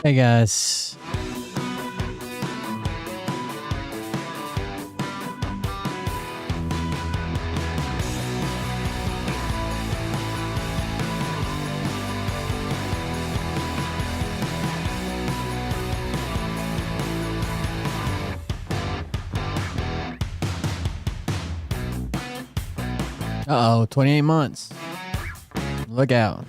Hey guys. Uh-oh, 28 months. Look out.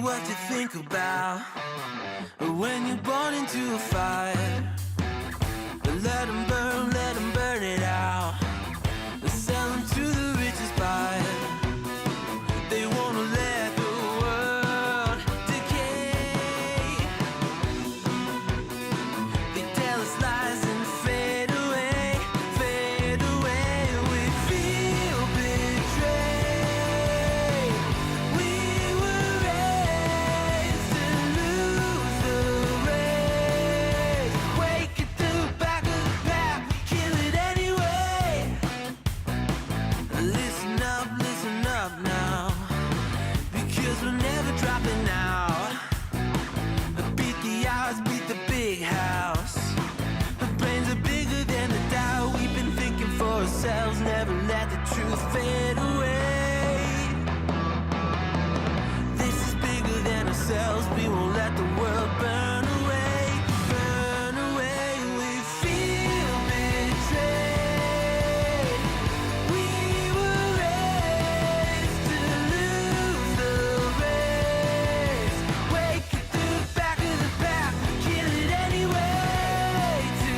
What you think about when you're born into a fire? Let them burn it out. Sell them to the richest buyer. They wanna let the world decay. They tell us lies and fade away, fade away. We feel betrayed. We were raised to lose the race. Wake at the back of the pack, we kill it anyway. Listen up now, because we're never dropping out. Beat the odds, beat the big house. Our brains are bigger than the doubt. We've been thinking for ourselves, never let the truth fade away. This is bigger than ourselves, we won't let the world burn away, burn away. We feel betrayed. We were raised to lose the race. Wake at the back of the pack, kill it anyway. To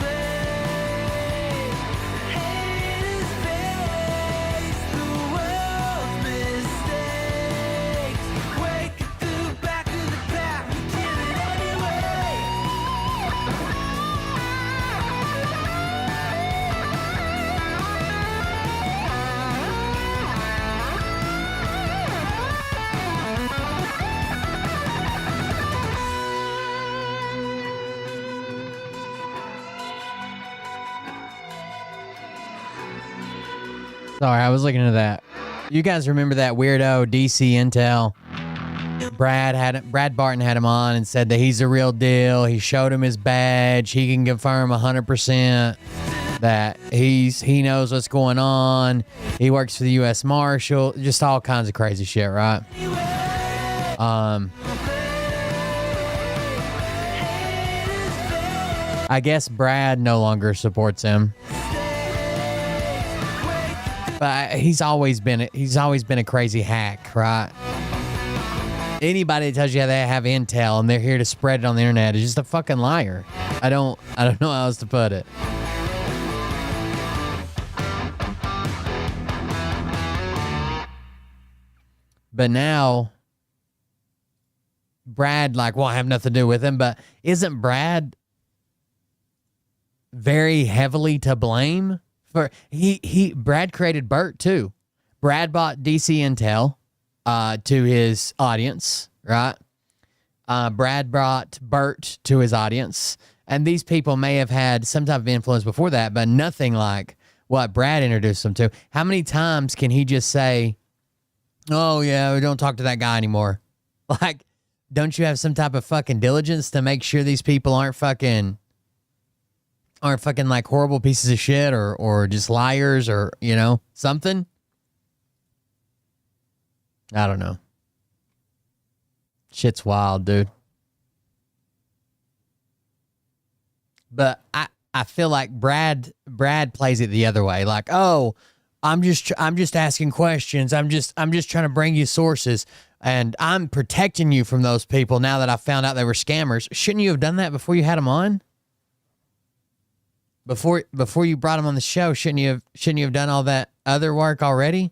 blame, haters face the world's mistakes. Wake at the back of the pack, kill it anyway. Sorry, I was looking at that. You guys remember that weirdo DC Intel? Brad Barton had him on and said that he's the real deal. He showed him his badge. He can confirm 100% that he knows what's going on. He works for the U.S. Marshal. Just all kinds of crazy shit, right? I guess Brad no longer supports him. But he's always been a crazy hack, right? Anybody that tells you they have intel and they're here to spread it on the internet is just a fucking liar. I don't know how else to put it. But now Brad won't have nothing to do with him, but isn't Brad very heavily to blame for Brad created Bert too. Brad bought DC Intel to his audience, right? Brad brought Bert to his audience, and these people may have had some type of influence before that, but nothing like what Brad introduced them to. How many times can he just say, "Oh yeah, we don't talk to that guy anymore"? Like, don't you have some type of fucking diligence to make sure these people aren't fucking like horrible pieces of shit or just liars or, you know, something? I don't know. Shit's wild, dude. But I feel like Brad plays it the other way. Like, oh, I'm just asking questions. I'm just trying to bring you sources, and I'm protecting you from those people now that I found out they were scammers. Shouldn't you have done that before you had them on? Before you brought them on the show, shouldn't you have done all that other work already?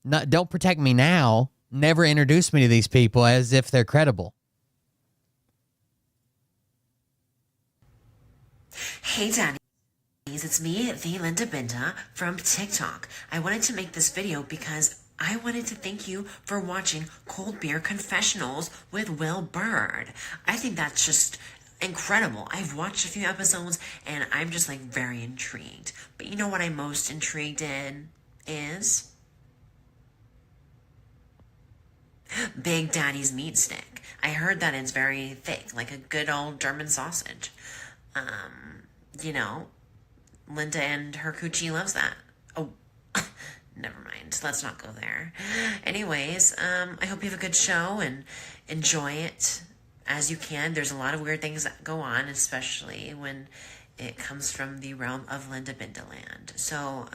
Don't protect me now. Never introduce me to these people as if they're credible. Hey, Daddies, it's me, the Linda Binda from TikTok. I wanted to make this video because I wanted to thank you for watching Cold Beer Confessionals with Will Bird. I think that's just incredible. I've watched a few episodes and I'm just very intrigued. But you know what I'm most intrigued in is Big Daddy's meat stick. I heard that it's very thick, like a good old German sausage. You know, Linda and her coochie loves that. Oh, never mind. Let's not go there. Anyways, I hope you have a good show and enjoy it as you can. There's a lot of weird things that go on, especially when it comes from the realm of Linda Bindaland. So,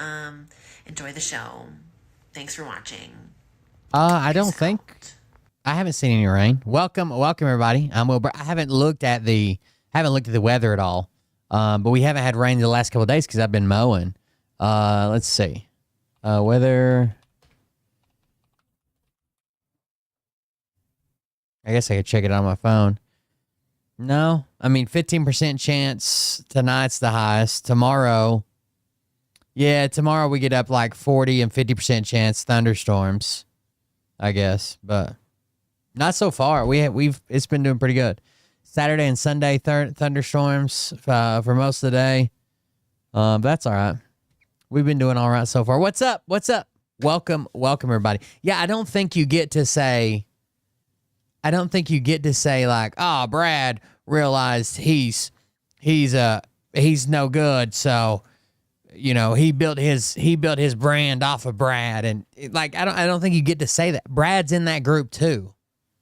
enjoy the show. Thanks for watching. I haven't seen any rain. Welcome everybody. I'm Will. I haven't looked at the weather at all. But we haven't had rain the last couple of days because I've been mowing. Let's see. Weather. I guess I could check it on my phone. No, I mean 15% chance tonight's the highest. Tomorrow we get up 40 and 50% chance thunderstorms, I guess, but not so far. It's been doing pretty good. Saturday and Sunday thunderstorms for most of the day. That's all right. We've been doing all right so far. What's up? Welcome everybody. Yeah, I don't think you get to say oh, Brad realized he's no good, so you know, he built his brand off of Brad, and I don't think you get to say that. Brad's in that group too,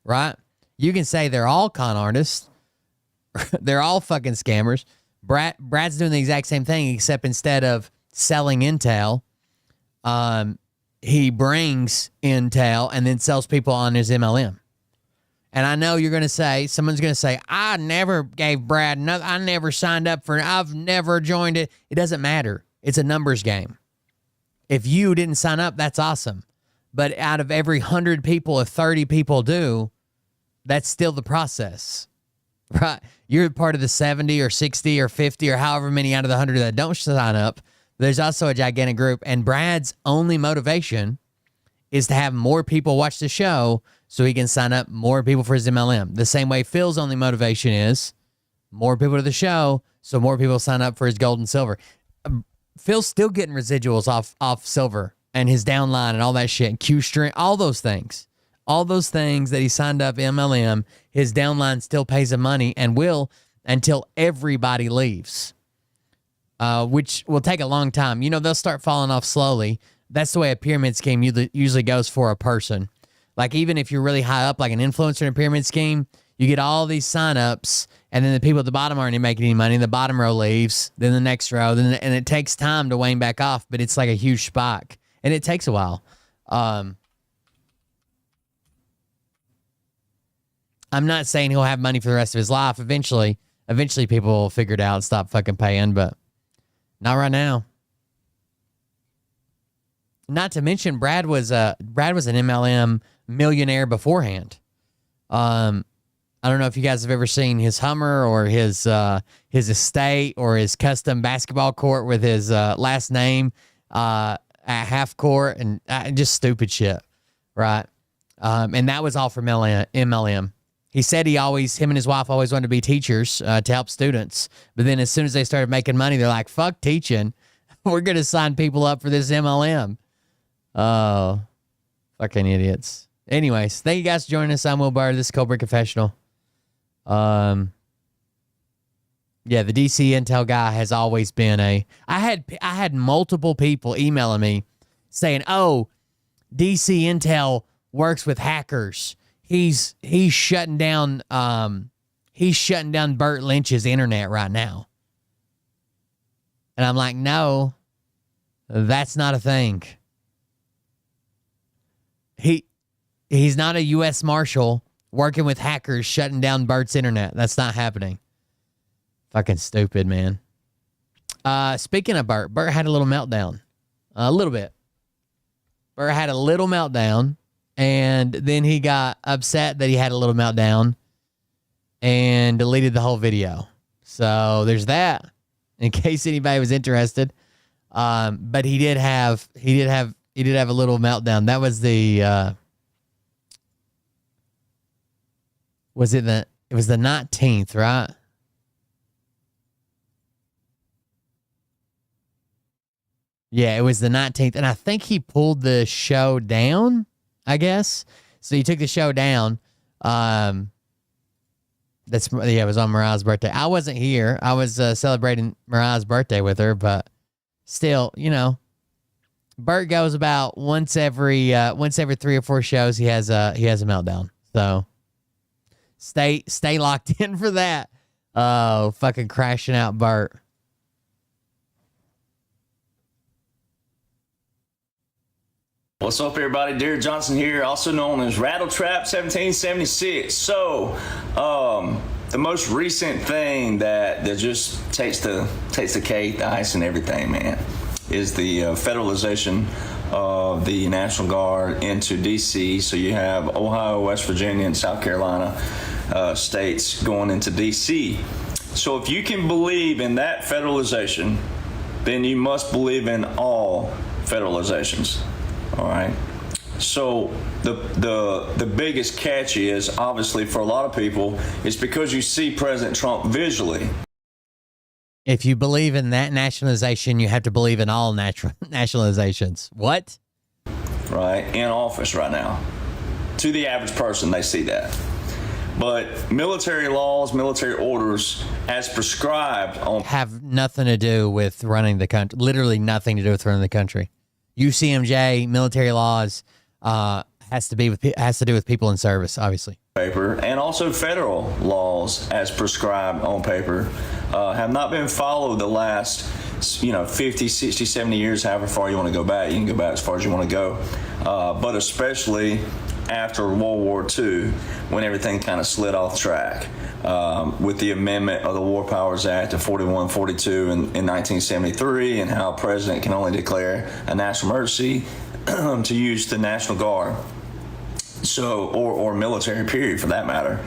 right? You can say they're all con artists. They're all fucking scammers. Brad's doing the exact same thing, except instead of selling intel, he brings intel and then sells people on his MLM. And I know someone's going to say, I never gave Brad nothing. I never signed up for it. I've never joined it. It doesn't matter. It's a numbers game. If you didn't sign up, that's awesome. But out of every 100 people, if 30 people do, that's still the process. Right. You're part of the 70 or 60 or 50 or however many out of the 100 that don't sign up. There's also a gigantic group. And Brad's only motivation is to have more people watch the show so he can sign up more people for his MLM. The same way Phil's only motivation is more people to the show so more people sign up for his gold and silver. Phil's still getting residuals off silver and his downline and all that shit, and Q-string, all those things. All those things that he signed up MLM, his downline still pays him money and will until everybody leaves, which will take a long time. You know, they'll start falling off slowly. That's the way a pyramid scheme usually goes for a person. Like, even if you're really high up, like an influencer in a pyramid scheme, you get all these signups, and then the people at the bottom aren't making any money. The bottom row leaves, then the next row, and it takes time to wane back off, but it's like a huge spike, and it takes a while. I'm not saying he'll have money for the rest of his life. Eventually people will figure it out and stop fucking paying, but not right now. Not to mention Brad was an MLM millionaire beforehand. I don't know if you guys have ever seen his Hummer or his estate or his custom basketball court with his last name at half court and just stupid shit, right? And that was all from MLM. He said him and his wife always wanted to be teachers to help students, but then as soon as they started making money, they're like, "Fuck teaching, we're gonna sign people up for this MLM." Oh, fucking idiots. Anyways, thank you guys for joining us. I'm Will Burr. This is Cobra Confessional. Yeah, the DC Intel guy has always been I had multiple people emailing me saying, "Oh, DC Intel works with hackers. He's shutting down Burt Lynch's internet right now." And I'm like, "No, that's not a thing. He's not a U.S. Marshal working with hackers shutting down Bert's internet. That's not happening." Fucking stupid, man. Speaking of Bert had a little meltdown. A little bit. Bert had a little meltdown, and then he got upset that he had a little meltdown and deleted the whole video. So there's that, in case anybody was interested. But he did have a little meltdown. That was it was the 19th, right? Yeah, it was the 19th. And I think he pulled the show down, I guess. So he took the show down. It was on Mariah's birthday. I wasn't here. I was celebrating Mariah's birthday with her, but still, Bert goes about once every 3 or 4 shows he has a meltdown. So stay locked in for that. Oh, fucking crashing out Bert. What's up, everybody? Derek Johnson here, also known as Rattletrap 1776. So, the most recent thing that just takes the cake, the ice and everything, man, is the federalization of the National Guard into D.C. So you have Ohio, West Virginia, and South Carolina states going into D.C. So if you can believe in that federalization, then you must believe in all federalizations. All right. So the biggest catch is, obviously, for a lot of people, is because you see President Trump visually. If you believe in that nationalization, you have to believe in all nationalizations. What? Right, in office right now. To the average person, they see that. But military laws, military orders, as prescribed have nothing to do with running the country. Literally nothing to do with running the country. UCMJ, military laws, has to do with people in service, obviously. Paper, and also federal laws as prescribed on paper have not been followed the last 50, 60, 70 years, however far you want to go back. You can go back as far as you want to go, but especially after World War II, when everything kind of slid off track with the amendment of the War Powers Act of 41-42 in 1973, and how a president can only declare a national emergency to use the National Guard. So, or military period for that matter.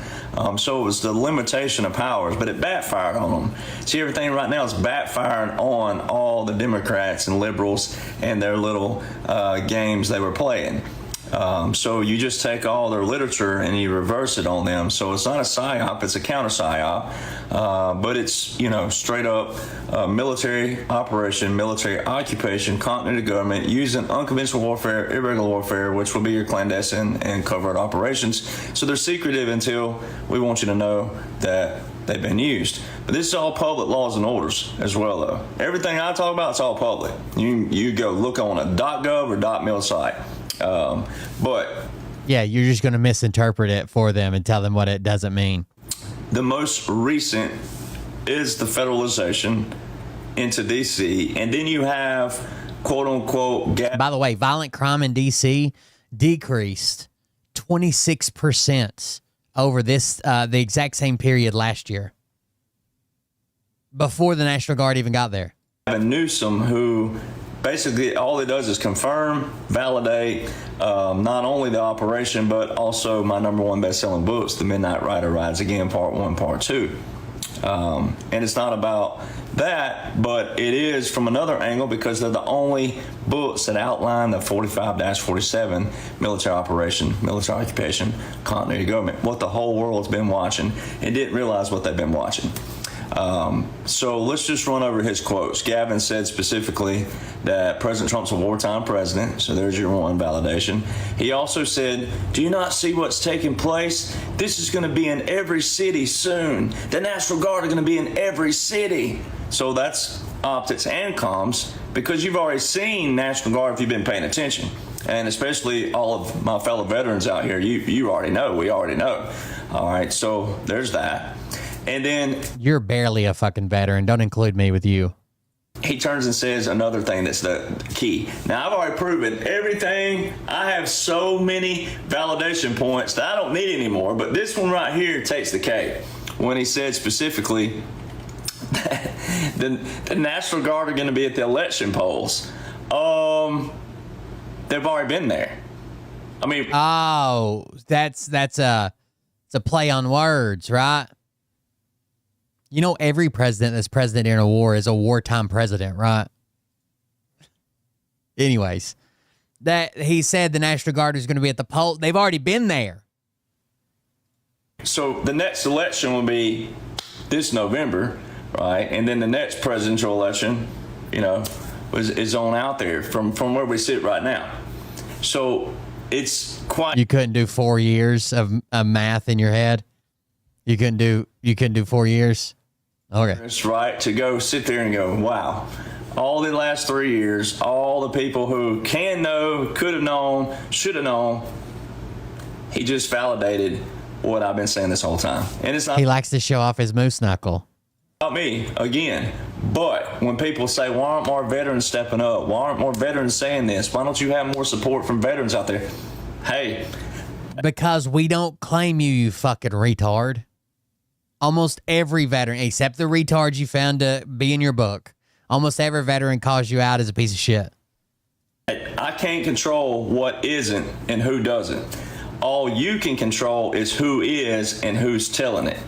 So it was the limitation of powers, but it backfired on them. See, everything right now is backfiring on all the Democrats and liberals and their little games they were playing. So you just take all their literature and you reverse it on them. So it's not a psyop, it's a counter psyop. But it's, straight up military operation, military occupation, continuity of government, using unconventional warfare, irregular warfare, which will be your clandestine and covert operations. So they're secretive until we want you to know that they've been used. But this is all public laws and orders as well, though. Everything I talk about, it's all public. You go look on a .gov or .mil site. But yeah, you're just going to misinterpret it for them and tell them what it doesn't mean. the most recent is the federalization into D.C., and then you have quote-unquote By the way, violent crime in D.C. decreased 26% over this the exact same period last year, before the National Guard even got there. Newsom, who basically all it does is confirm, validate not only the operation, but also my #1 best-selling books, The Midnight Rider Rides Again, Part 1, Part 2. And it's not about that, but it is from another angle, because they're the only books that outline the 45-47 military operation, military occupation, continuity of government, what the whole world's been watching and didn't realize what they've been watching. So let's just run over his quotes. Gavin said specifically that President Trump's a wartime president, so there's your one validation. He also said, do you not see what's taking place? This is going to be in every city soon. The National Guard are going to be in every city. So that's optics and comms, because you've already seen National Guard if you've been paying attention. And especially all of my fellow veterans out here, you already know, we already know. All right, so there's that. And then you're barely a fucking veteran. Don't include me with you. He turns and says another thing that's the key. Now, I've already proven everything. I have so many validation points that I don't need anymore. But this one right here takes the cake. When he said specifically that the National Guard are going to be at the election polls. They've already been there. I mean, oh, it's a play on words, right? You know, every president that's president in a war is a wartime president, right? Anyways, that he said the National Guard is going to be at the poll. They've already been there. So the next election will be this November, right? And then the next presidential election, you know, is on out there from where we sit right now. So it's quite. You couldn't do 4 years of math in your head. You couldn't do 4 years. Okay. It's right to go sit there and go, wow, all the last 3 years, all the people who can know, could have known, should have known, he just validated what I've been saying this whole time. And it's not. He likes to show off his moose knuckle. Not me, again. But when people say, why aren't more veterans stepping up? Why aren't more veterans saying this? Why don't you have more support from veterans out there? Hey. Because we don't claim you, you fucking retard. Almost every veteran, except the retards you found to be in your book, almost every veteran calls you out as a piece of shit. I can't control what isn't and who doesn't. All you can control is who is and who's telling it.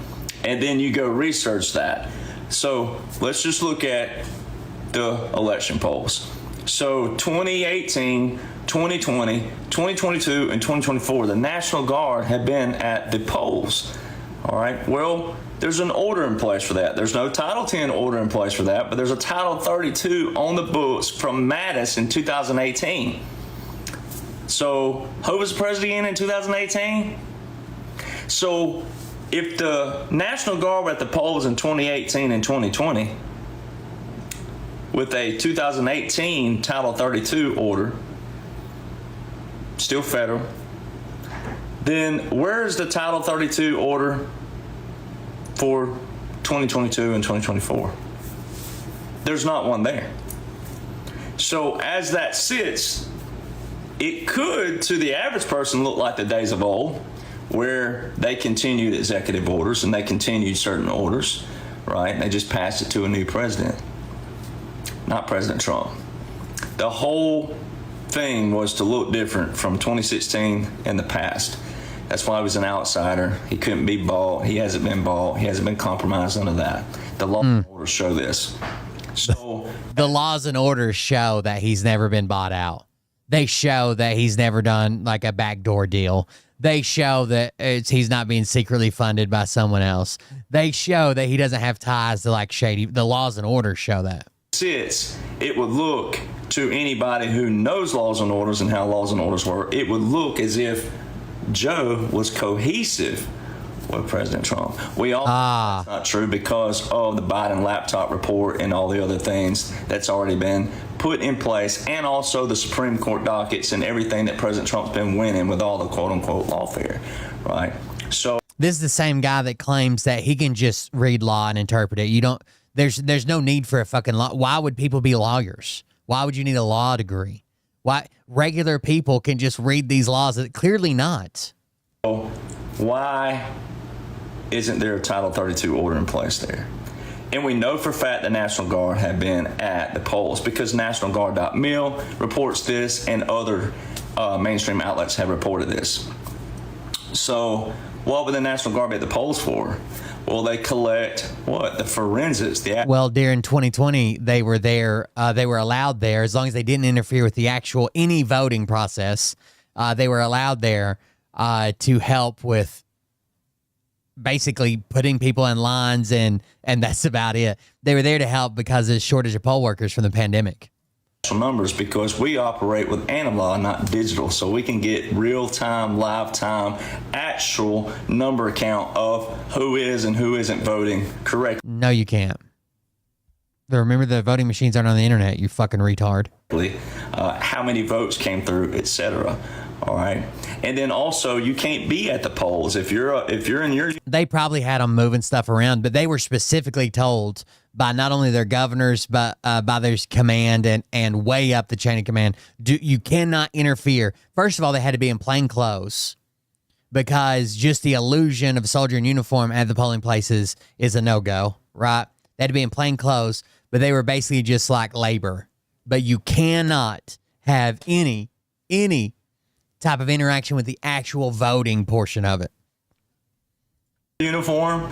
And then you go research that. So let's just look at the election polls. So 2018, 2020, 2022, and 2024, the National Guard have been at the polls. All right, well, there's an order in place for that. There's no Title 10 order in place for that, but there's a Title 32 on the books from Mattis in 2018. So who was the president in 2018? So if the National Guard were at the polls in 2018 and 2020 with a 2018 Title 32 order, still federal, then where is the Title 32 order for 2022 and 2024? There's not one there. So as that sits, it could, to the average person, look like the days of old, where they continued executive orders and they continued certain orders, right? And they just passed it to a new president, not President Trump. The whole thing was to look different from 2016 in the past. That's why he was an outsider. He couldn't be bought. He hasn't been bought. He hasn't been compromised, none of that. The law and orders show this. So the laws and orders show that he's never been bought out. They show that he's never done like a backdoor deal. They show that he's not being secretly funded by someone else. They show that he doesn't have ties to like shady. The laws and orders show that. It would look to anybody who knows laws and orders and how laws and orders work, it would look as if Joe was cohesive with President Trump. We all know that's not true because of the Biden laptop report and all the other things that's already been put in place, and also the Supreme Court dockets and everything that President Trump's been winning with all the quote-unquote lawfare, right? So This is the same guy that claims that he can just read law and interpret it. You don't. There's no need for a fucking law. Why would people be lawyers? Why would you need a law degree? Why regular people can just read these laws? Clearly not. Why isn't there a Title 32 order in place there? And we know for a fact the National Guard have been at the polls because NationalGuard.mil reports this and other mainstream outlets have reported this. So what would the National Guard be at the polls for? Well, they collect what? The forensics. Well, during 2020, they were there. They were allowed there as long as they didn't interfere with the actual any voting process. They were allowed there to help with basically putting people in lines, and that's about it. They were there to help because of the shortage of poll workers from the pandemic. Numbers because we operate with analog, not digital, so we can get real-time, live-time, actual number count of who is and who isn't voting correctly. No, you can't. Remember, the voting machines aren't on the internet, you fucking retard. How many votes came through, etc. All right, and then also you can't be at the polls if you're in your. They probably had them moving stuff around, but they were specifically told by not only their governors but by their command and way up the chain of command, you cannot interfere. First of all, they had to be in plain clothes because just the illusion of a soldier in uniform at the polling places is a no-go, right? They had to be in plain clothes, but they were basically just like labor. But you cannot have any type of interaction with the actual voting portion of it. Uniform,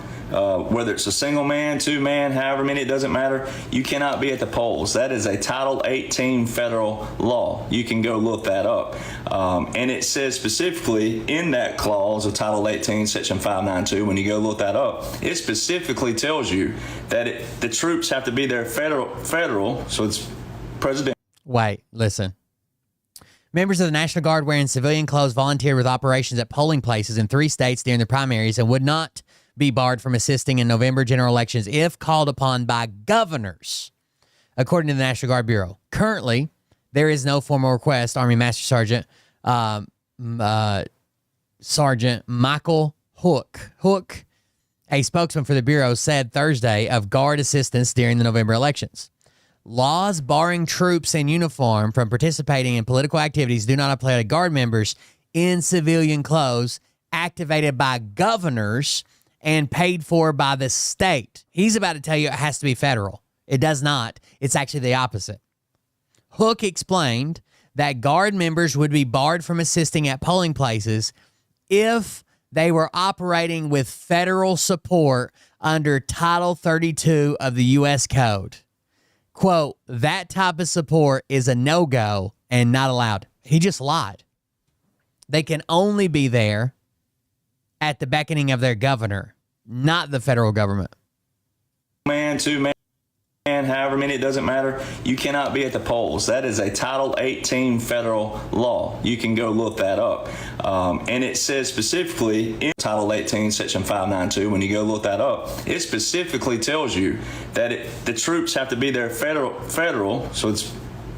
whether it's a single man, two man, however many, it doesn't matter. You cannot be at the polls. That is a Title 18 federal law. You can go look that up. And it says specifically in that clause of Title 18, Section 592, when you go look that up, it specifically tells you that the troops have to be there federal, so it's presidential. Wait, listen. Members of the National Guard wearing civilian clothes volunteered with operations at polling places in 3 states during the primaries and would not be barred from assisting in November general elections if called upon by governors, according to the National Guard Bureau. Currently, there is no formal request. Army Master Sergeant Sergeant Michael Hook, a spokesman for the Bureau, said Thursday of Guard assistance during the November elections. Laws barring troops in uniform from participating in political activities do not apply to Guard members in civilian clothes activated by governors and paid for by the state. He's about to tell you it has to be federal. It does not. It's actually the opposite. Hook explained that Guard members would be barred from assisting at polling places if they were operating with federal support under Title 32 of the U.S. Code. Quote, that type of support is a no-go and not allowed. He just lied. They can only be there at the beckoning of their governor, not the federal government. Man, two man, however many, it doesn't matter. You cannot be at the polls. That is a Title 18 federal law. You can go look that up. And it says specifically in Title 18, Section 592, when you go look that up, it specifically tells you that the troops have to be there federal, so it's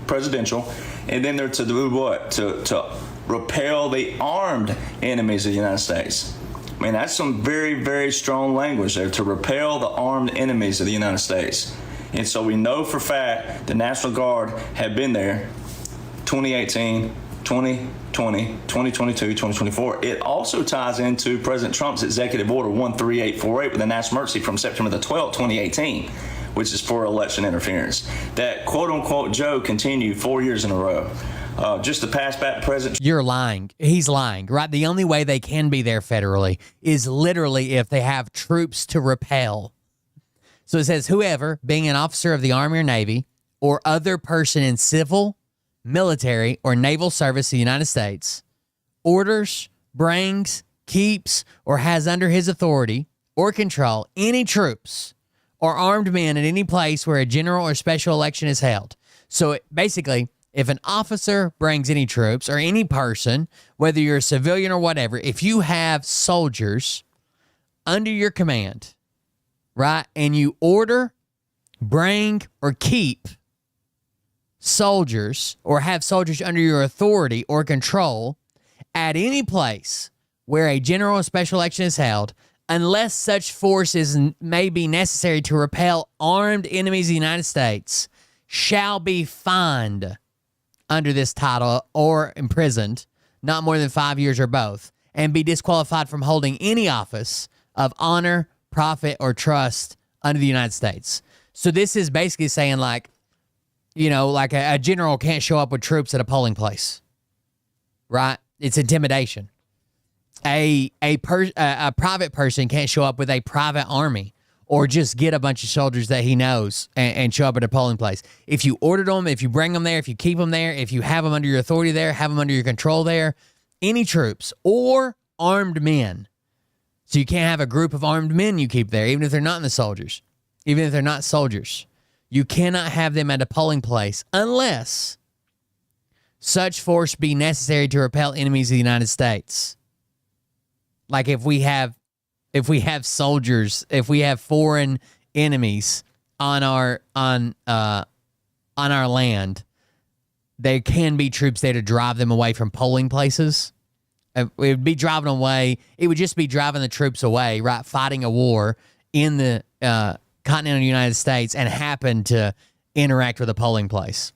presidential, and then they're to do what? To repel the armed enemies of the United States. I mean, that's some very, very strong language there, to repel the armed enemies of the United States. And so we know for a fact the National Guard have been there 2018, 2020, 2022, 2024. It also ties into President Trump's Executive Order 13848 with the national emergency from September the 12th, 2018, which is for election interference. That quote-unquote Joe continued 4 years in a row. Just to pass back President. You're lying. He's lying, right? The only way they can be there federally is literally if they have troops to repel. So it says, whoever, being an officer of the Army or Navy or other person in civil, military, or naval service of the United States, orders, brings, keeps, or has under his authority or control any troops or armed men at any place where a general or special election is held. So basically, if an officer brings any troops or any person, whether you're a civilian or whatever, if you have soldiers under your command, right, and you order, bring, or keep soldiers or have soldiers under your authority or control at any place where a general or special election is held, unless such force may be necessary to repel armed enemies of the United States, shall be fined under this title or imprisoned not more than 5 years or both, and be disqualified from holding any office of honor, profit, or trust under the United States. So this is basically saying, like, you know, like a general can't show up with troops at a polling place, right? It's intimidation. A private person can't show up with a private army or just get a bunch of soldiers that he knows and show up at a polling place. If you ordered them, if you bring them there, if you keep them there, if you have them under your authority there, have them under your control there, any troops or armed men. So you can't have a group of armed men you keep there, even if they're not in the soldiers. Even if they're not soldiers. You cannot have them at a polling place unless such force be necessary to repel enemies of the United States. Like if we have soldiers, if we have foreign enemies on our land, there can be troops there to drive them away from polling places. It would be driving away. It would just be driving the troops away, right? Fighting a war in the continental United States and happen to interact with a polling place.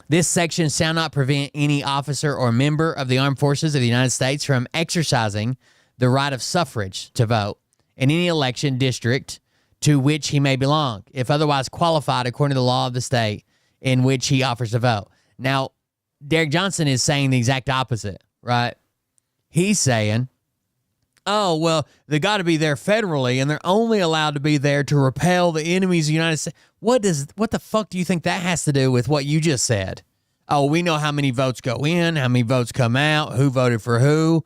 This section shall not prevent any officer or member of the armed forces of the United States from exercising the right of suffrage to vote in any election district to which he may belong, if otherwise qualified according to the law of the state in which he offers to vote. Now, Derek Johnson is saying the exact opposite, right? He's saying, oh, well, they got to be there federally, and they're only allowed to be there to repel the enemies of the United States. What the fuck do you think that has to do with what you just said? Oh, we know how many votes go in, how many votes come out, who voted for who.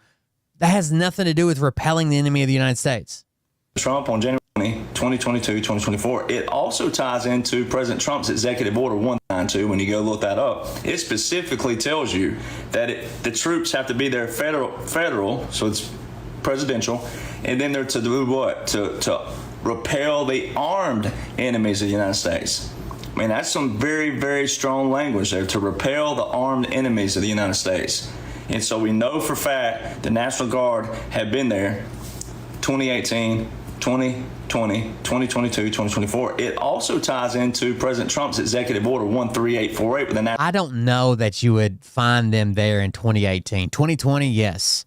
That has nothing to do with repelling the enemy of the United States. Trump on January 2022, 2024. It also ties into President Trump's Executive Order 192. When you go look that up, it specifically tells you that the troops have to be there federal, so it's presidential, and then they're to do what? To repel the armed enemies of the United States. I mean, that's some very, very strong language there, to repel the armed enemies of the United States. And so we know for fact the National Guard had been there 2018, 2020, 2022, 2024. It also ties into President Trump's Executive Order 13848 with the I don't know that you would find them there in 2018. 2020, yes.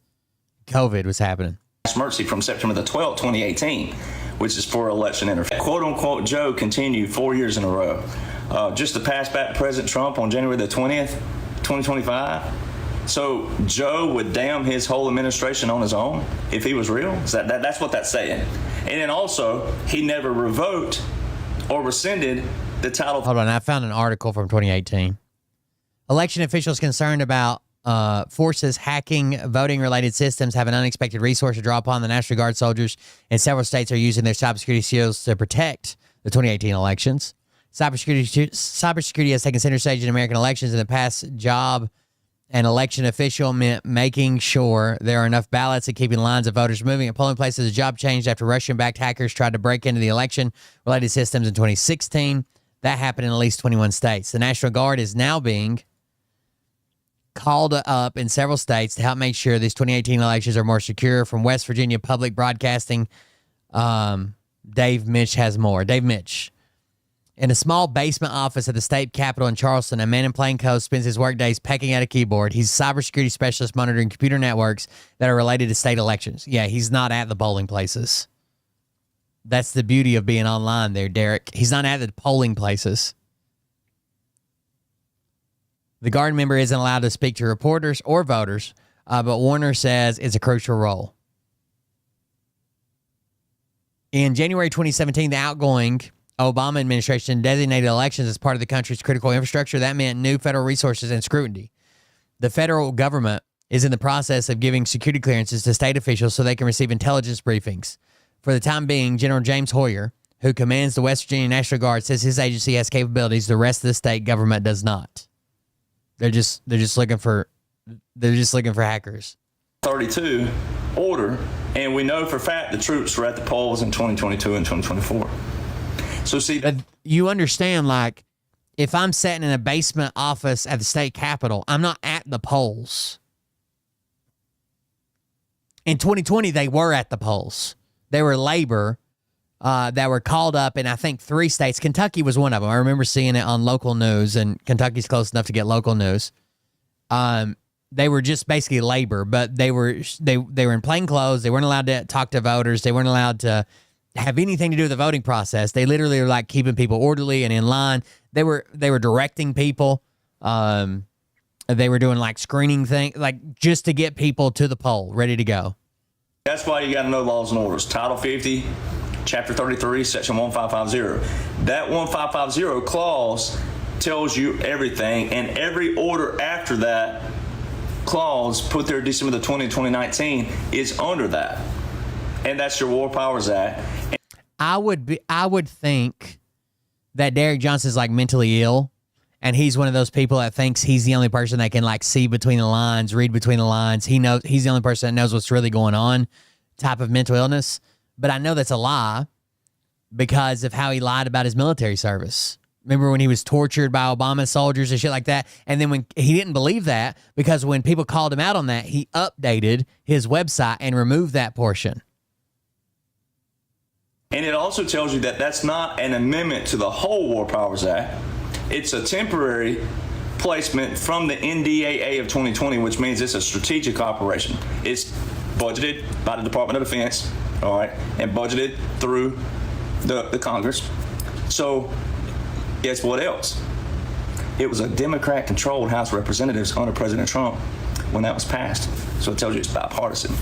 COVID was happening. Mercy from September the 12th, 2018, which is for election interference. Quote unquote Joe continued 4 years in a row. Just to pass back President Trump on January the 20th, 2025. So Joe would damn his whole administration on his own if he was real? That's what that's saying. And then also, he never revoked or rescinded the title. Hold on, I found an article from 2018. Election officials concerned about forces hacking voting-related systems have an unexpected resource to draw upon. The National Guard soldiers in several states are using their cybersecurity skills to protect the 2018 elections. Cybersecurity has taken center stage in American elections. In the past, job an election official meant making sure there are enough ballots and keeping lines of voters moving at polling places. The job changed after Russian-backed hackers tried to break into the election-related systems in 2016. That happened in at least 21 states. The National Guard is now being called up in several states to help make sure these 2018 elections are more secure. From West Virginia Public Broadcasting, Dave Mitch has more. Dave Mitch. In a small basement office at the state capitol in Charleston, a man in plain clothes spends his workdays pecking at a keyboard. He's a cybersecurity specialist monitoring computer networks that are related to state elections. Yeah, he's not at the polling places. That's the beauty of being online there, Derek. He's not at the polling places. The Guard member isn't allowed to speak to reporters or voters, but Warner says it's a crucial role. In January 2017, the outgoing Obama administration designated elections as part of the country's critical infrastructure. That meant new federal resources and scrutiny. The federal government is in the process of giving security clearances to state officials so they can receive intelligence briefings. For the time being, General James Hoyer, who commands the West Virginia National Guard, says his agency has capabilities the rest of the state government does not. They're just looking for hackers. 32 order, and we know for a fact the troops were at the polls in 2022 and 2024. So see, you understand, like, if I'm sitting in a basement office at the state capitol, I'm not at the polls. In 2020, they were at the polls. They were labor that were called up in, I think, 3 states. Kentucky was one of them. I remember seeing it on local news, and Kentucky's close enough to get local news. They were just basically labor, but they were in plain clothes. They weren't allowed to talk to voters. They weren't allowed to have anything to do with the voting process. They literally were like keeping people orderly and in line. They were directing people. They were doing like screening things, like just to get people to the poll, ready to go. That's why you got to know laws and orders. Title 50, Chapter 33, Section 1550. That 1550 clause tells you everything, and every order after that clause put there December the 20th, 2019 is under that. And that's your War Powers Act. I would think that Derek Johnson's like mentally ill, and he's one of those people that thinks he's the only person that can like see between the lines, read between the lines. He knows he's the only person that knows what's really going on, type of mental illness. But I know that's a lie because of how he lied about his military service. Remember when he was tortured by Obama soldiers and shit like that? And then when he didn't believe that, because when people called him out on that, he updated his website and removed that portion. And it also tells you that that's not an amendment to the whole War Powers Act. It's a temporary placement from the NDAA of 2020, which means it's a strategic operation. It's budgeted by the Department of Defense, all right, and budgeted through the Congress. So guess what else? It was a Democrat-controlled House of Representatives under President Trump when that was passed. So it tells you it's bipartisan.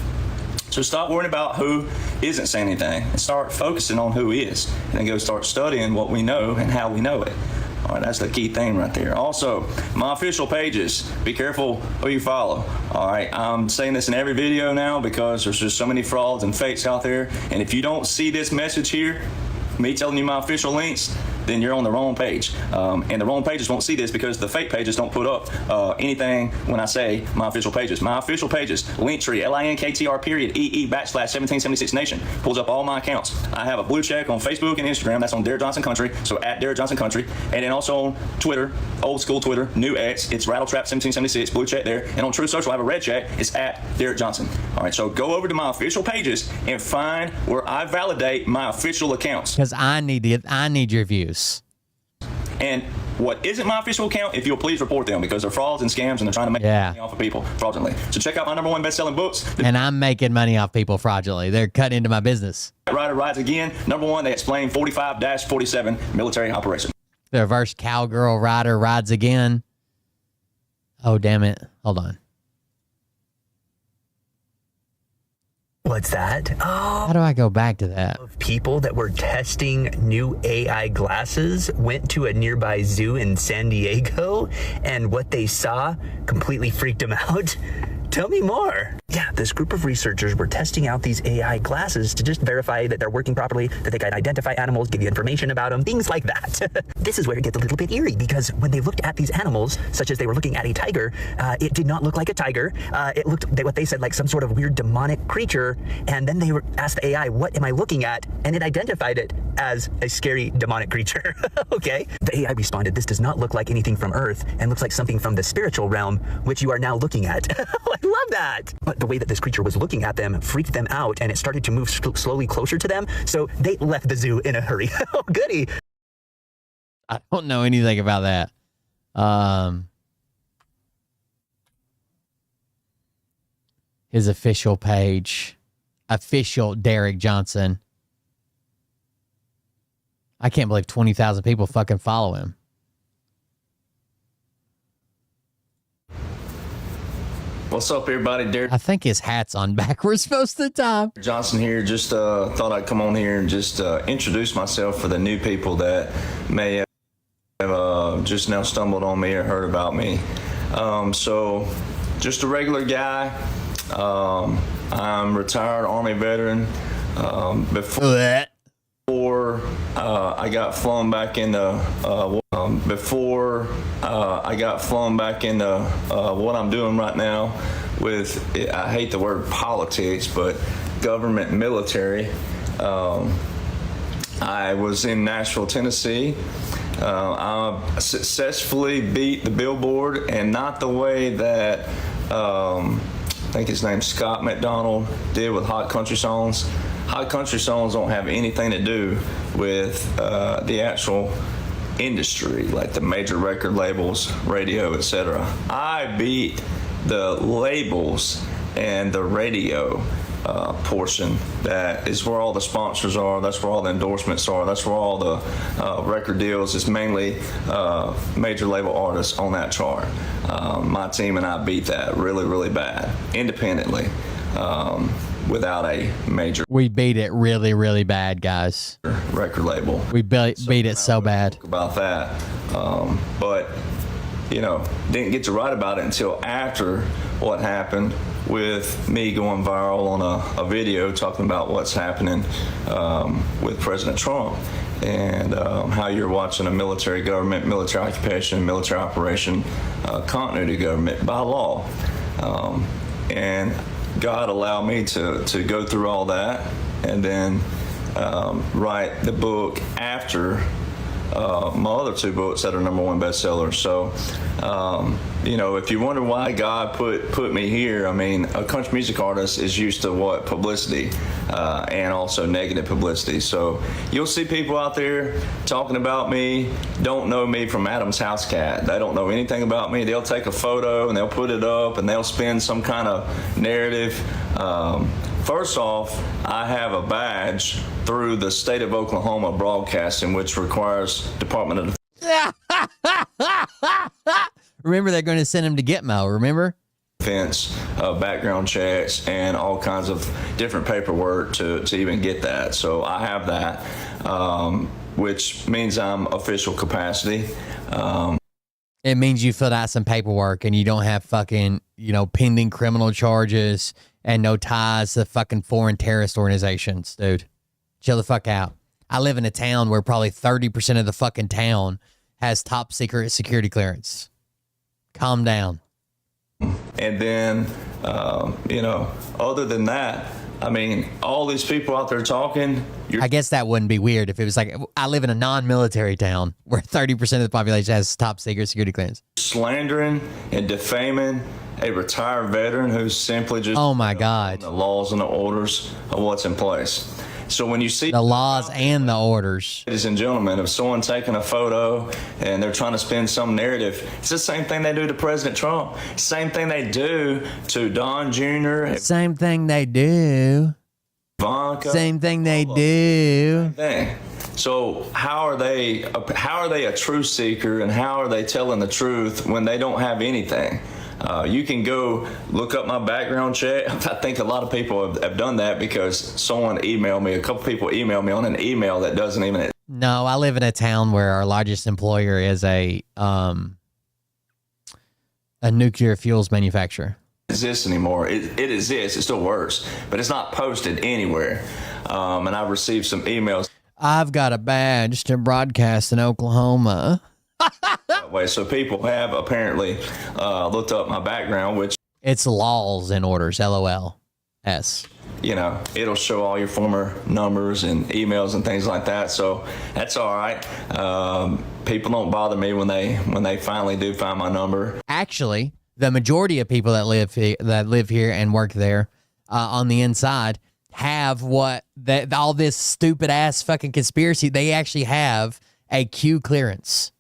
So stop worrying about who isn't saying anything and start focusing on who is, and then go start studying what we know and how we know it. All right, that's the key thing right there. Also, my official pages, be careful who you follow. All right, I'm saying this in every video now because there's just so many frauds and fakes out there. And if you don't see this message here, me telling you my official links, then you're on the wrong page. And the wrong pages won't see this because the fake pages don't put up anything when I say my official pages. My official pages, Linktree, linktr.ee/1776 Nation, pulls up all my accounts. I have a blue check on Facebook and Instagram. That's on Derek Johnson Country, so at Derek Johnson Country. And then also on Twitter, old school Twitter, new X, it's Rattletrap1776, blue check there. And on True Social, I have a red check. It's at Derek Johnson. All right, so go over to my official pages and find where I validate my official accounts. Because I need your views. And what isn't my official account, if you'll please report them, because they're frauds and scams and they're trying to make money off of people fraudulently. So check out my #1 best-selling books. And I'm making money off people fraudulently. They're cutting into my business. Rider Rides Again. #1, they explain 45-47 military operation. The reverse cowgirl rider rides again. Oh, damn it. Hold on. What's that? Oh. How do I go back to that? People that were testing new AI glasses went to a nearby zoo in San Diego, and what they saw completely freaked them out. Tell me more. Yeah, this group of researchers were testing out these AI glasses to just verify that they're working properly, that they can identify animals, give you information about them, things like that. This is where it gets a little bit eerie, because when they looked at these animals, such as they were looking at a tiger, it did not look like a tiger. It looked, what they said, like some sort of weird demonic creature. And then they asked the AI, what am I looking at? And it identified it as a scary demonic creature. Okay. The AI responded, this does not look like anything from Earth and looks like something from the spiritual realm, which you are now looking at. I love that. But the way that this creature was looking at them freaked them out, and it started to move slowly closer to them. So they left the zoo in a hurry. Oh, goody. I don't know anything about that. His official page. Official Derek Johnson. I can't believe 20,000 people fucking follow him. What's up, everybody? Derek I think his hat's on backwards most of the time. Johnson here. Just thought I'd come on here and just introduce myself for the new people that may have just now stumbled on me or heard about me. So, just a regular guy. I'm retired Army veteran. Before I got flown back into what I'm doing right now with, I hate the word politics, but government military. I was in Nashville, Tennessee. I successfully beat the billboard, and not the way that think his name's Scott McDonald, did with Hot Country Songs. Hot Country Songs don't have anything to do with the actual industry, like the major record labels, radio, etc. I beat the labels and the radio portion. That is where all the sponsors are. That's where all the endorsements are. That's where all the record deals. It's mainly major label artists on that chart. My team and I beat that really, really bad, independently, without a major. We beat it really, really bad, guys. Record label. We beat it so bad. About that, but didn't get to write about it until after what happened with me going viral on a video talking about what's happening with President Trump and how you're watching a military government, military occupation, military operation, continuity government by law. And God allowed me to go through all that and then write the book after my other two books that are #1 bestsellers. So, if you wonder why God put me here, I mean, a country music artist is used to what? Publicity, and also negative publicity. So you'll see people out there talking about me, don't know me from Adam's house cat. They don't know anything about me. They'll take a photo and they'll put it up and they'll spin some kind of narrative. First off, I have a badge through the state of Oklahoma broadcasting, which requires Department of Remember, they're going to send him to Gitmo, remember? Defense, background checks, and all kinds of different paperwork to even get that. So I have that, which means I'm official capacity. It means you filled out some paperwork and you don't have fucking, pending criminal charges and no ties to fucking foreign terrorist organizations, dude. Chill the fuck out. I live in a town where probably 30% of the fucking town has top secret security clearance. Calm down. And then, other than that, I mean, all these people out there talking. I guess that wouldn't be weird if it was like, I live in a non-military town where 30% of the population has top secret security clearance. Slandering and defaming a retired veteran who's simply just oh my God, the laws and the orders of what's in place. So when you see the laws and the orders, ladies and gentlemen, if someone taking a photo and they're trying to spin some narrative, it's the same thing they do to President Trump. Same thing they do to Don Jr. Same thing they do. Ivanka. Same thing they do. Same thing. So how are they a truth seeker and how are they telling the truth when they don't have anything? You can go look up my background check. I think a lot of people have done that because someone emailed me. A couple people emailed me on an email that doesn't even. No, I live in a town where our largest employer is a nuclear fuels manufacturer. Exists anymore. It exists. It still works, but it's not posted anywhere. And I've received some emails. I've got a badge to broadcast in Oklahoma. That way, so people have apparently looked up my background, which it's laws and orders. LOL.S. It'll show all your former numbers and emails and things like that. So that's all right. People don't bother me when they finally do find my number. Actually, the majority of people that live here and work there on the inside have all this stupid ass fucking conspiracy. They actually have a Q clearance.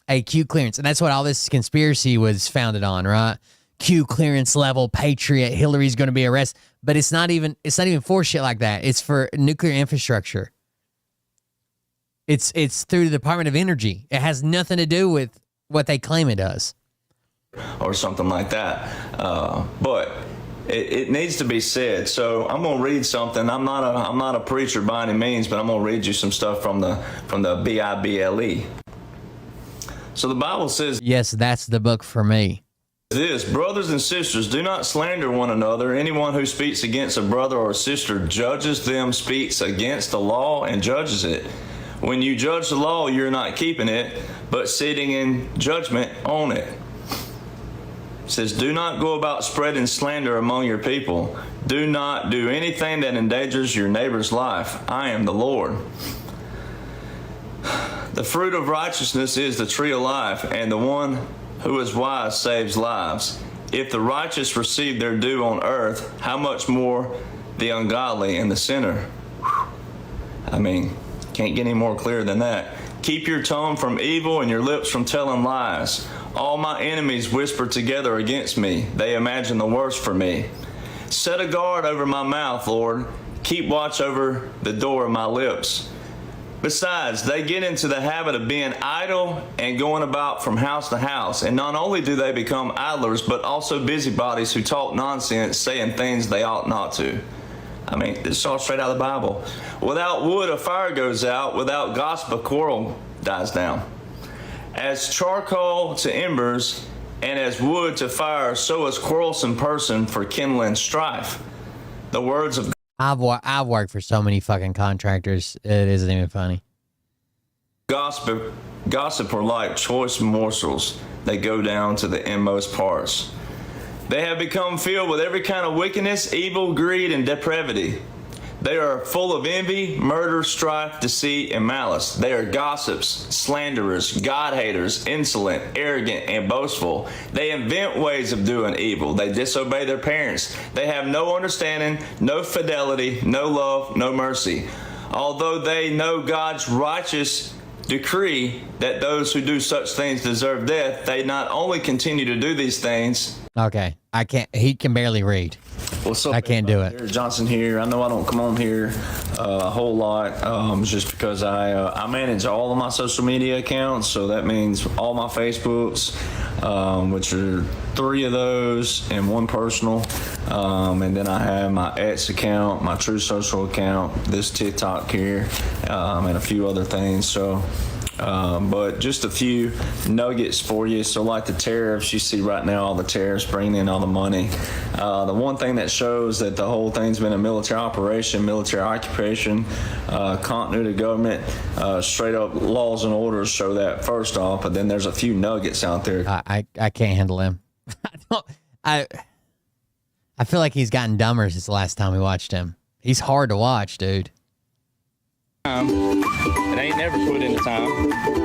A Q clearance. And that's what all this conspiracy was founded on, right? Q clearance level, Patriot, Hillary's going to be arrested. But it's not even for shit like that. It's for nuclear infrastructure. It's through the Department of Energy. It has nothing to do with what they claim it does. Or something like that. But it needs to be said. So I'm going to read something. I'm not a preacher by any means, but I'm going to read you some stuff from the Bible. So the Bible says, yes, that's the book for me. This, brothers and sisters, do not slander one another. Anyone who speaks against a brother or a sister judges them, speaks against the law, and judges it. When you judge the law, you're not keeping it, but sitting in judgment on it. It says, do not go about spreading slander among your people. Do not do anything that endangers your neighbor's life. I am the Lord. The fruit of righteousness is the tree of life, and the one who is wise saves lives. If the righteous receive their due on earth, how much more the ungodly and the sinner? Whew. I mean, can't get any more clear than that. Keep your tongue from evil and your lips from telling lies. All my enemies whisper together against me. They imagine the worst for me. Set a guard over my mouth, Lord. Keep watch over the door of my lips. Besides, they get into the habit of being idle and going about from house to house. And not only do they become idlers, but also busybodies who talk nonsense, saying things they ought not to. I mean, this is all straight out of the Bible. Without wood, a fire goes out. Without gossip, a quarrel dies down. As charcoal to embers, and as wood to fire, so is quarrelsome person for kindling strife. The words of I've worked for so many fucking contractors. It isn't even funny. Gossip are like choice morsels. They go down to the inmost parts. They have become filled with every kind of wickedness, evil, greed, and depravity. They are full of envy, murder, strife, deceit, and malice. They are gossips, slanderers, God-haters, insolent, arrogant, and boastful. They invent ways of doing evil. They disobey their parents. They have no understanding, no fidelity, no love, no mercy. Although they know God's righteous decree that those who do such things deserve death, they not only continue to do these things. Okay, I can't. He can barely read. What's up? I can't do it. Derek Johnson here. I know I don't come on here a whole lot, just because I manage all of my social media accounts. So that means all my Facebooks, which are 3 of those and 1 personal, and then I have my X account, my True Social account, this TikTok here, and a few other things. So. But just a few nuggets for you. So like the tariffs, you see right now all the tariffs bringing in all the money. The one thing that shows that the whole thing's been a military operation, military occupation, continuity of government, straight up laws and orders show that first off, but then there's a few nuggets out there. I can't handle him. I feel like he's gotten dumber since the last time we watched him. He's hard to watch, dude. It ain't never put in the time.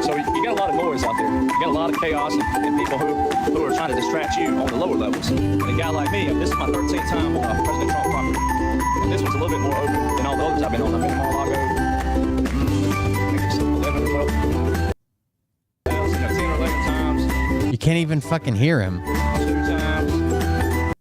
So you got a lot of noise out there. You got a lot of chaos and people who are trying to distract you on the lower levels. And a guy like me, this is my 13th time on President Trump property. And this one's a little bit more open than all the others I've been on. I've been in Mar-a-Lago, I think it's 11 or 12. 10 or 11 times. You can't even fucking hear him. 2 times.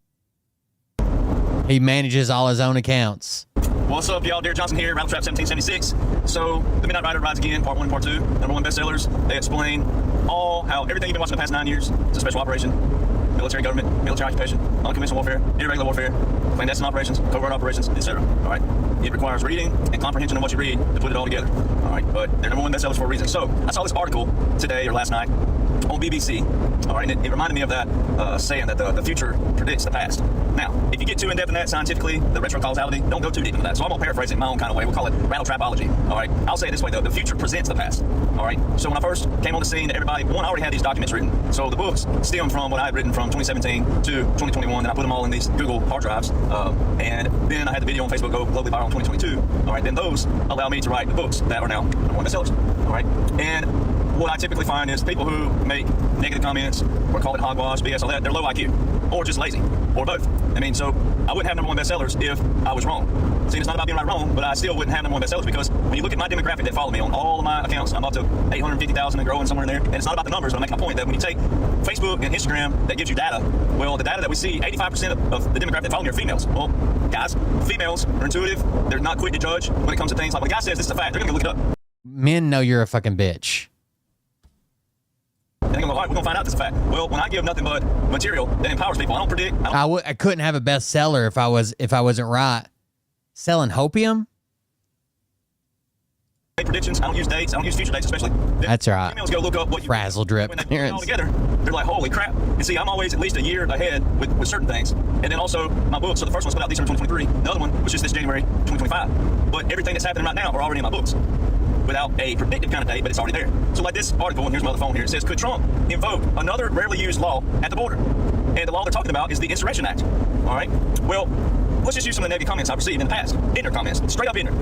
He manages all his own accounts. What's up, y'all? Derek Johnson here, Rattle Trap 1776. So, The Midnight Rider Rides Again, Part 1 and Part 2, #1 bestsellers. They explain everything you've been watching the past 9 years. It's a special operation, military government, military occupation, unconventional warfare, irregular warfare, clandestine operations, covert operations, etc. All right? It requires reading and comprehension of what you read to put it all together. All right? But they're #1 bestsellers for a reason. So, I saw this article today or last night on BBC. All right? And it reminded me of that saying that the future predicts the past. Now, if you get too in-depth in that scientifically, the retrocausality, don't go too deep into that. So I'm going to paraphrase it in my own kind of way. We'll call it rattle trapology. All right? I'll say it this way, though. The future presents the past. All right? So when I first came on the scene, everybody, I already had these documents written. So the books stem from what I had written from 2017 to 2021, and I put them all in these Google hard drives. And then I had the video on Facebook go globally viral in 2022. All right? Then those allow me to write the books that are now #1 bestsellers. All right? And what I typically find is people who make negative comments or call it hogwash, BS, all that, they're low IQ or just lazy or both. I mean, so I wouldn't have #1 bestsellers if I was wrong. See, it's not about being right or wrong, but I still wouldn't have #1 bestsellers because when you look at my demographic that follow me on all of my accounts, I'm up to 850,000 and growing somewhere in there. And it's not about the numbers, but I'm making my point that when you take Facebook and Instagram, that gives you data. Well, the data that we see, 85% of the demographic that follow me are females. Well, guys, females are intuitive. They're not quick to judge when it comes to things like when a guy says this is a fact, they're going to look it up. Men know you're a fucking bitch. And they're going to go, all right, we're going to find out this is a fact. Well, when I give nothing but material that empowers people, I don't predict. I couldn't have a bestseller if I wasn't right. Selling hopium? Make predictions. I don't use dates. I don't use future dates, especially. That's right. Females go look up what you Frazzle drip when they put it all clearance. together, they're like, holy crap. And see, I'm always at least a year ahead with certain things. And then also my books. So the first one's put out December 2023. The other one was just this January 2025. But everything that's happening right now are already in my books without a predictive kind of date, but it's already there. So like this article, and here's my other phone here, it says, could Trump invoke another rarely used law at the border? And the law they're talking about is the Insurrection Act. All right? Well, let's just use some of the negative comments I've received in the past. Ignorant comments, straight up ignorant.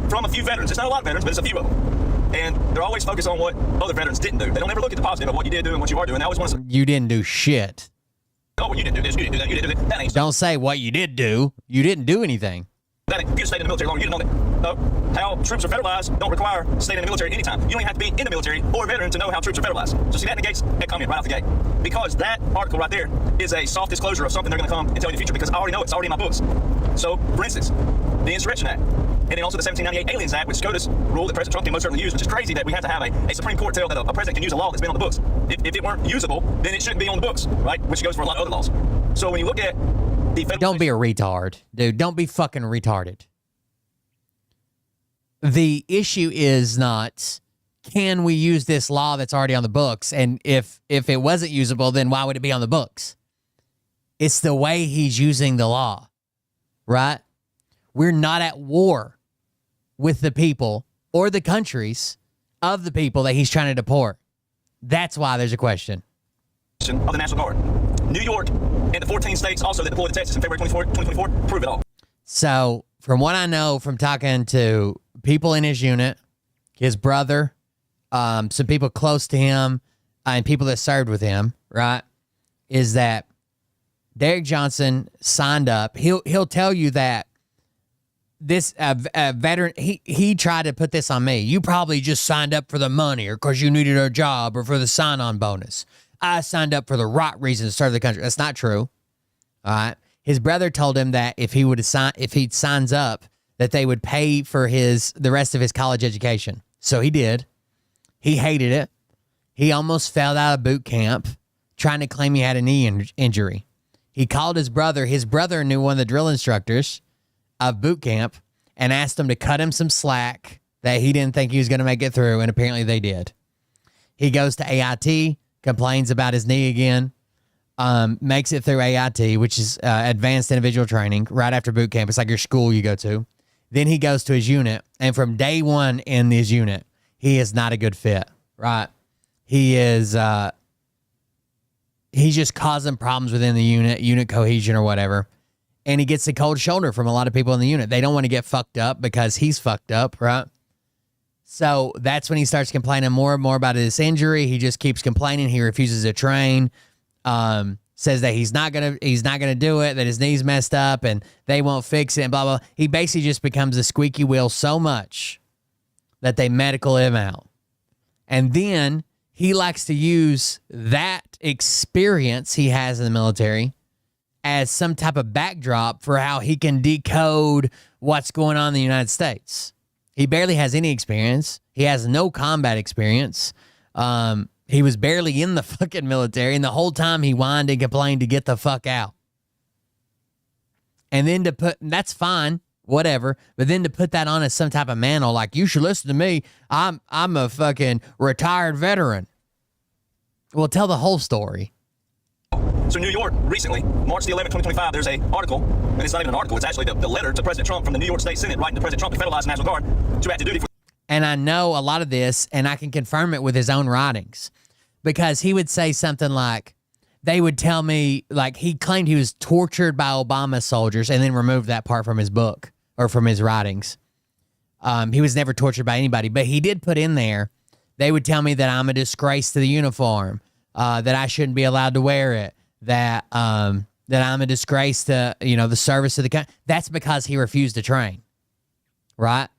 From a few veterans. It's not a lot of veterans, but it's a few of them. And they're always focused on what other veterans didn't do. They don't ever look at the positive of what you did do and what you are doing. They always want to... You didn't do shit. Oh, well, you didn't do this, you didn't do that, you didn't do that. That ain't so. Don't say what you did do. You didn't do anything. That ain't. If you stayed in the military longer, you didn't know that. How troops are federalized don't require staying in the military anytime. You don't even have to be in the military or a veteran to know how troops are federalized. So see, that negates that comment right off the gate. Because that article right there is a soft disclosure of something they're going to come and tell you in the future, because I already know it's already in my books. So, for instance, the Insurrection Act, and then also the 1798 Aliens Act, which SCOTUS ruled that President Trump can most certainly use, which is crazy that we have to have a Supreme Court tell that a president can use a law that's been on the books. If it weren't usable, then it shouldn't be on the books, right? Which goes for a lot of other laws. So when you look at the federal... Don't be a retard, dude. Don't be fucking retarded. The issue is not, can we use this law that's already on the books? And if it wasn't usable, then why would it be on the books? It's the way he's using the law, right? We're not at war with the people or the countries of the people that he's trying to deport. That's why there's a question. Of the National Guard. New York and the 14 states also that deployed to Texas in February 2024 prove it all. So from what I know from talking to people in his unit, his brother, some people close to him, and people that served with him, right, is that Derek Johnson signed up. He'll tell you that this veteran, he tried to put this on me. You probably just signed up for the money or because you needed a job or for the sign-on bonus. I signed up for the right reason to serve the country. That's not true. All right. His brother told him that if he signs up, that they would pay for the rest of his college education. So he did. He hated it. He almost fell out of boot camp trying to claim he had a knee injury. He called his brother. His brother knew one of the drill instructors of boot camp and asked him to cut him some slack that he didn't think he was going to make it through, and apparently they did. He goes to AIT, complains about his knee again, makes it through AIT, which is Advanced Individual Training, right after boot camp. It's like your school you go to. Then he goes to his unit, and from day one in his unit, he is not a good fit, right? He is, he's just causing problems within the unit cohesion or whatever. And he gets the cold shoulder from a lot of people in the unit. They don't want to get fucked up because he's fucked up, right? So that's when he starts complaining more and more about his injury. He just keeps complaining. He refuses to train. Says that he's not gonna do it, that his knee's messed up and they won't fix it and blah, blah. He basically just becomes a squeaky wheel so much that they medical him out. And then he likes to use that experience he has in the military as some type of backdrop for how he can decode what's going on in the United States. He barely has any experience. He has no combat experience. He was barely in the fucking military, and the whole time he whined and complained to get the fuck out. And then that's fine, whatever, but then to put that on as some type of mantle, like, you should listen to me, I'm a fucking retired veteran. Well, tell the whole story. So New York, recently, March the 11th, 2025, there's an article, and it's not even an article, it's actually the letter to President Trump from the New York State Senate writing to President Trump to federalize the National Guard to active duty for... And I know a lot of this, and I can confirm it with his own writings, because he would say something like, they would tell me, like, he claimed he was tortured by Obama soldiers and then removed that part from his book or from his writings. He was never tortured by anybody, but he did put in there, they would tell me that I'm a disgrace to the uniform, that I shouldn't be allowed to wear it, that I'm a disgrace to, the service of the country. That's because he refused to train, right?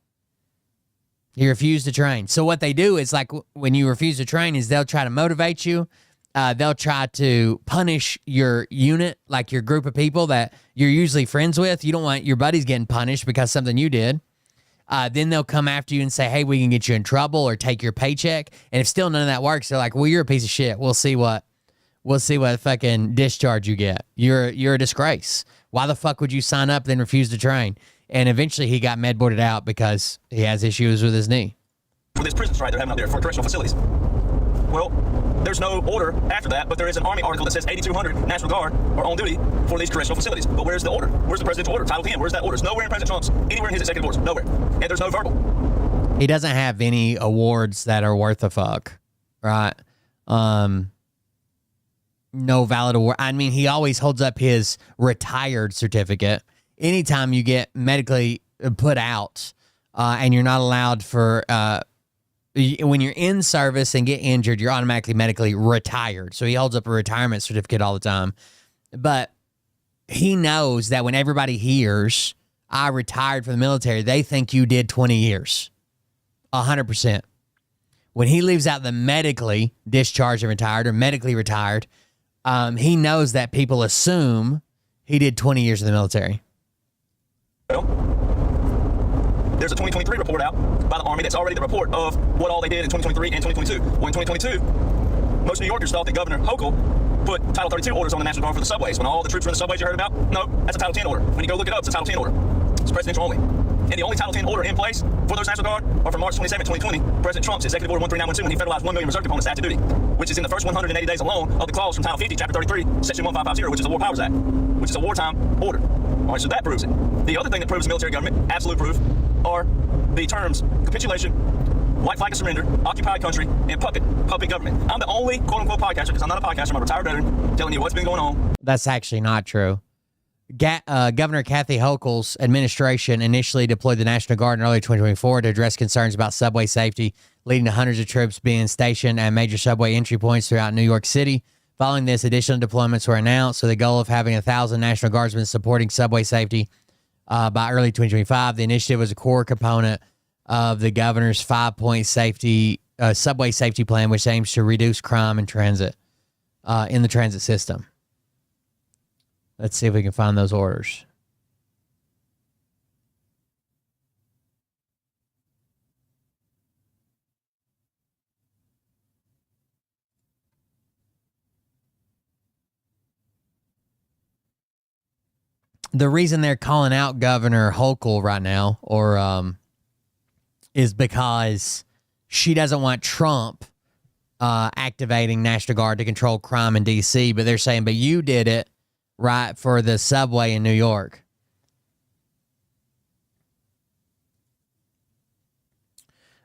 He refused to train. So what they do is, like, when you refuse to train, is they'll try to motivate you. They'll try to punish your unit, like your group of people that you're usually friends with. You don't want your buddies getting punished because something you did. Then they'll come after you and say, hey, we can get you in trouble or take your paycheck. And if still none of that works, they're like, well, you're a piece of shit. We'll see what fucking discharge you get. You're a disgrace. Why the fuck would you sign up then refuse to train? And eventually he got med boarded out because he has issues with his knee. For this prison strike they're having out there for correctional facilities. Well, there's no order after that, but there is an Army article that says 8,200 National Guard are on duty for these correctional facilities. But where's the order? Where's the presidential order? Title 10, where's that order? It's nowhere in President Trump's, anywhere in his executive orders, nowhere. And there's no verbal. He doesn't have any awards that are worth a fuck, right? No valid award. I mean, he always holds up his retired certificate. Anytime you get medically put out and you're not allowed for, when you're in service and get injured, you're automatically medically retired. So he holds up a retirement certificate all the time. But he knows that when everybody hears, I retired from the military, they think you did 20 years. 100%. When he leaves out the medically discharged and retired or medically retired, he knows that people assume he did 20 years in the military. Well, there's a 2023 report out by the Army that's already the report of what all they did in 2023 and 2022. Well, in 2022, most New Yorkers thought that Governor Hochul put Title 32 orders on the National Guard for the subways. When all the troops were in the subways you heard about, no, that's a Title 10 order. When you go look it up, it's a Title 10 order. It's presidential only. And the only Title 10 order in place for those National Guard are from March 27, 2020, President Trump's Executive Order 13912, when he federalized 1 million reserve components to active duty, which is in the first 180 days alone of the clause from Title 50, Chapter 33, Section 1550, which is the War Powers Act, which is a wartime order. All right, so that proves it. The other thing that proves military government, absolute proof, are the terms capitulation, white flag of surrender, occupied country, and puppet government. I'm the only quote-unquote podcaster, because I'm not a podcaster, I'm a retired veteran, telling you what's been going on. That's actually not true. Governor Kathy Hochul's administration initially deployed the National Guard in early 2024 to address concerns about subway safety, leading to hundreds of troops being stationed at major subway entry points throughout New York City. Following this, additional deployments were announced, so the goal of having 1,000 National Guardsmen supporting subway safety by early 2025. The initiative was a core component of the governor's 5-point subway safety plan, which aims to reduce crime in transit in the transit system. Let's see if we can find those orders. The reason they're calling out Governor Hochul right now, is because she doesn't want Trump activating National Guard to control crime in D.C., but they're saying, but you did it, right, for the subway in New York.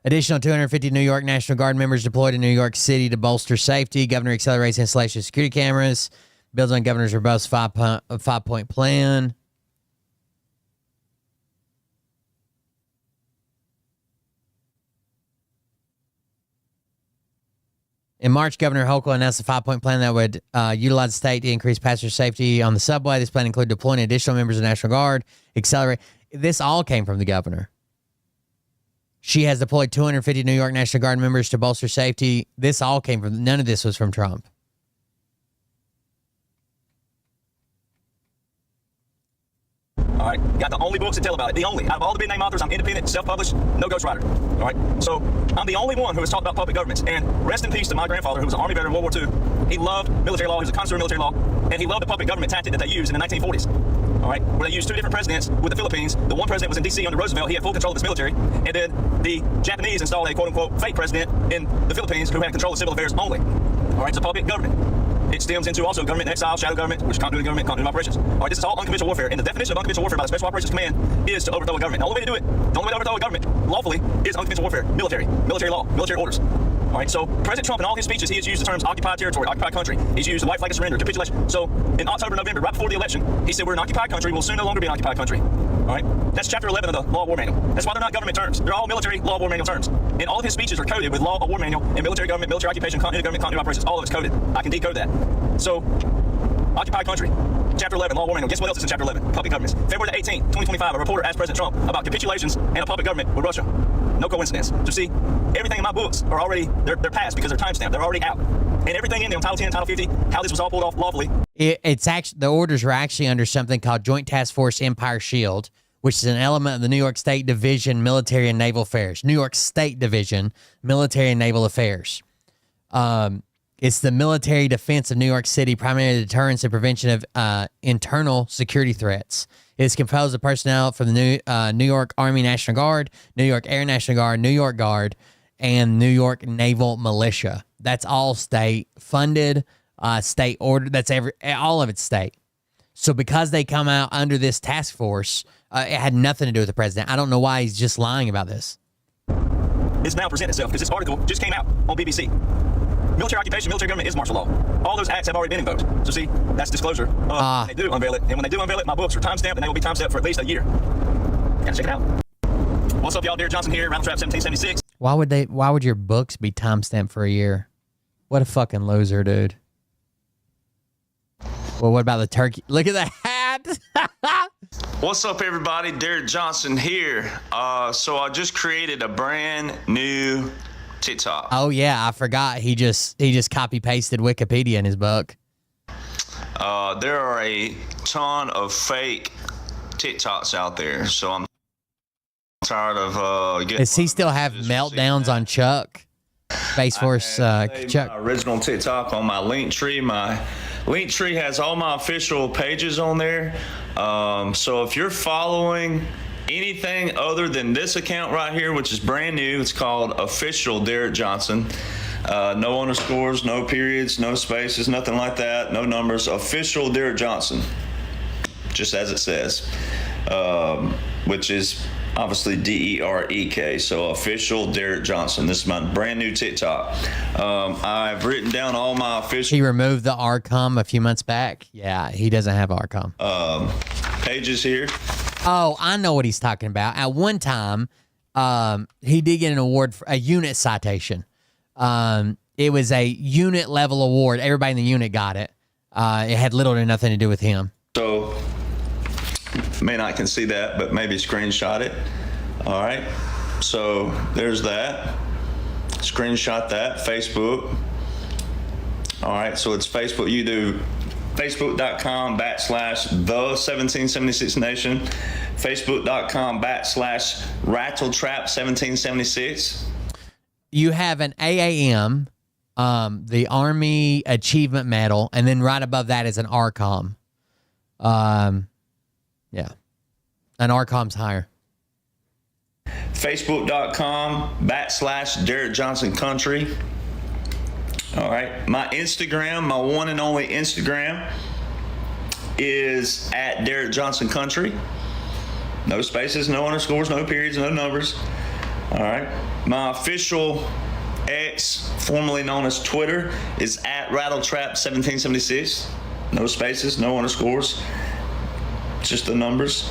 Additional 250 New York National Guard members deployed in New York City to bolster safety. Governor accelerates installation of security cameras. Builds on Governor's robust five-point plan. In March, Governor Hochul announced a 5-point plan that would utilize the state to increase passenger safety on the subway. This plan included deploying additional members of the National Guard, accelerate. This all came from the governor. She has deployed 250 New York National Guard members to bolster safety. This all came from, none of this was from Trump. All right, got the only books that tell about it. The only. Out of all the big name authors, I'm independent, self-published, no ghostwriter. All right, so I'm the only one who has talked about puppet governments. And rest in peace to my grandfather, who was an Army veteran in World War II. He loved military law. He was a connoisseur of military law, and he loved the puppet government tactic that they used in the 1940s. All right, where they used two different presidents with the Philippines. The one president was in D.C. under Roosevelt. He had full control of his military, and then the Japanese installed a quote-unquote fake president in the Philippines who had control of civil affairs only. All right, it's a puppet government. It stems into also government in exile, shadow government, which is continuity government, continuity operations. All right, this is all unconventional warfare. And the definition of unconventional warfare by the Special Operations Command is to overthrow a government. The only way to do it, the only way to overthrow a government lawfully is unconventional warfare, military law, military orders. All right, so President Trump in all his speeches, he has used the terms occupied territory, occupied country. He's used the white flag of surrender, capitulation. So in October, November, right before the election, he said we're an occupied country, we'll soon no longer be an occupied country. All right, that's chapter 11 of the Law of War Manual. That's why they're not government terms. They're all military Law of War Manual terms. And all of his speeches are coded with Law of War Manual and military government, military occupation, continuity government, continuity operations. All of it's coded. I can decode that. So, occupied country, chapter 11, Law of War Manual. Guess what else is in chapter 11? Puppet governments. February the 18th, 2025, a reporter asked President Trump about capitulations and a puppet government with Russia. No coincidence. So see, everything in my books are already, they're passed because they're timestamped. They're already out. And everything in them, Title 10, Title 50, how this was all pulled off lawfully. It's actually, the orders are actually under something called Joint Task Force Empire Shield, which is an element of the New York State Division Military and Naval Affairs. New York State Division Military and Naval Affairs. It's the military defense of New York City, primarily deterrence and prevention of internal security threats. It is composed of personnel from the New York Army National Guard, New York Air National Guard, New York Guard, and New York Naval Militia. That's all state funded, state order. That's all of it's state. So because they come out under this task force, it had nothing to do with the president. I don't know why he's just lying about this. It's now presented itself because this article just came out on BBC. Military occupation, military government is martial law. All those acts have already been invoked. So see, that's disclosure. They do unveil it. And when they do unveil it, my books are timestamped, and they will be timestamped for at least a year. Gotta check it out. What's up, y'all? Derek Johnson here, Rattletrap 1776. Why would your books be timestamped for a year? What a fucking loser, dude. Well, what about the turkey? Look at the hat. What's up, everybody? Derek Johnson here. So I just created a brand new TikTok. Oh yeah, I forgot. He just copy pasted Wikipedia in his book. There are a ton of fake TikToks out there, so I'm tired of getting. Does he still have meltdowns on Chuck? Space Force Chuck. My original TikTok on my link tree. My link tree has all my official pages on there. So if you're following anything other than this account right here, which is brand new, it's called Official Derek Johnson. No underscores, no periods, no spaces, nothing like that, no numbers. Official Derek Johnson, just as it says, which is obviously DEREK. So Official Derek Johnson. This is my brand new TikTok. I've written down all my official. He removed the Arcom a few months back. Yeah, he doesn't have Arcom. Pages here. Oh, I know what he's talking about. At one time, he did get an award for a unit citation. It was a unit level award. Everybody in the unit got it. It had little to nothing to do with him. So, may not can see that, but maybe screenshot it. All right. So there's that. Screenshot that. Facebook. All right. So it's Facebook. You do facebook.com/the1776nation. Facebook.com/rattletrap1776. You have an AAM, the Army Achievement Medal, and then right above that is an ARCOM. Yeah. An ARCOM's higher. Facebook.com/Derek Johnson Country. All right. My Instagram, my one and only Instagram, is at Derek Johnson Country. No spaces, no underscores, no periods, no numbers. All right. My official X, formerly known as Twitter, is at Rattletrap1776. No spaces, no underscores, just the numbers.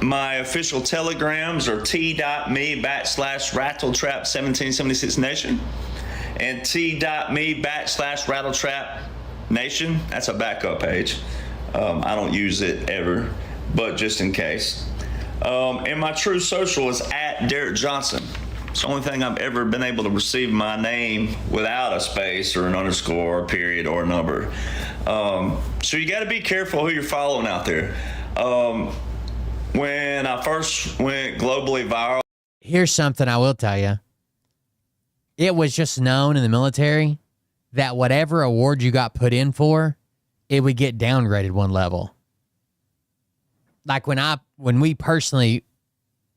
My official telegrams are t.me/Rattletrap1776nation and t.me/Rattletrapnation. That's a backup page. I don't use it ever, but just in case. And my true social is at Derek Johnson. It's the only thing I've ever been able to receive my name without a space or an underscore or a period or a number. So you got to be careful who you're following out there. When I first went globally viral. Here's something I will tell you. It was just known in the military that whatever award you got put in for, it would get downgraded one level. Like when we personally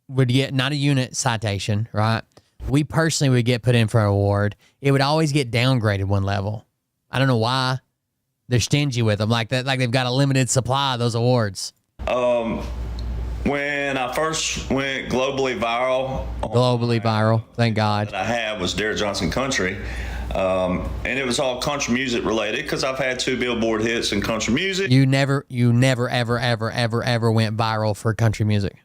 would get not a unit citation, right? We personally would get put in for an award. It would always get downgraded one level. I don't know why. They're stingy with them, like that, like they've got a limited supply of those awards. When I first went globally viral. Thank God. That I had was Derek Johnson Country. And it was all country music related because I've had 2 Billboard hits in country music. You never, ever went viral for country music.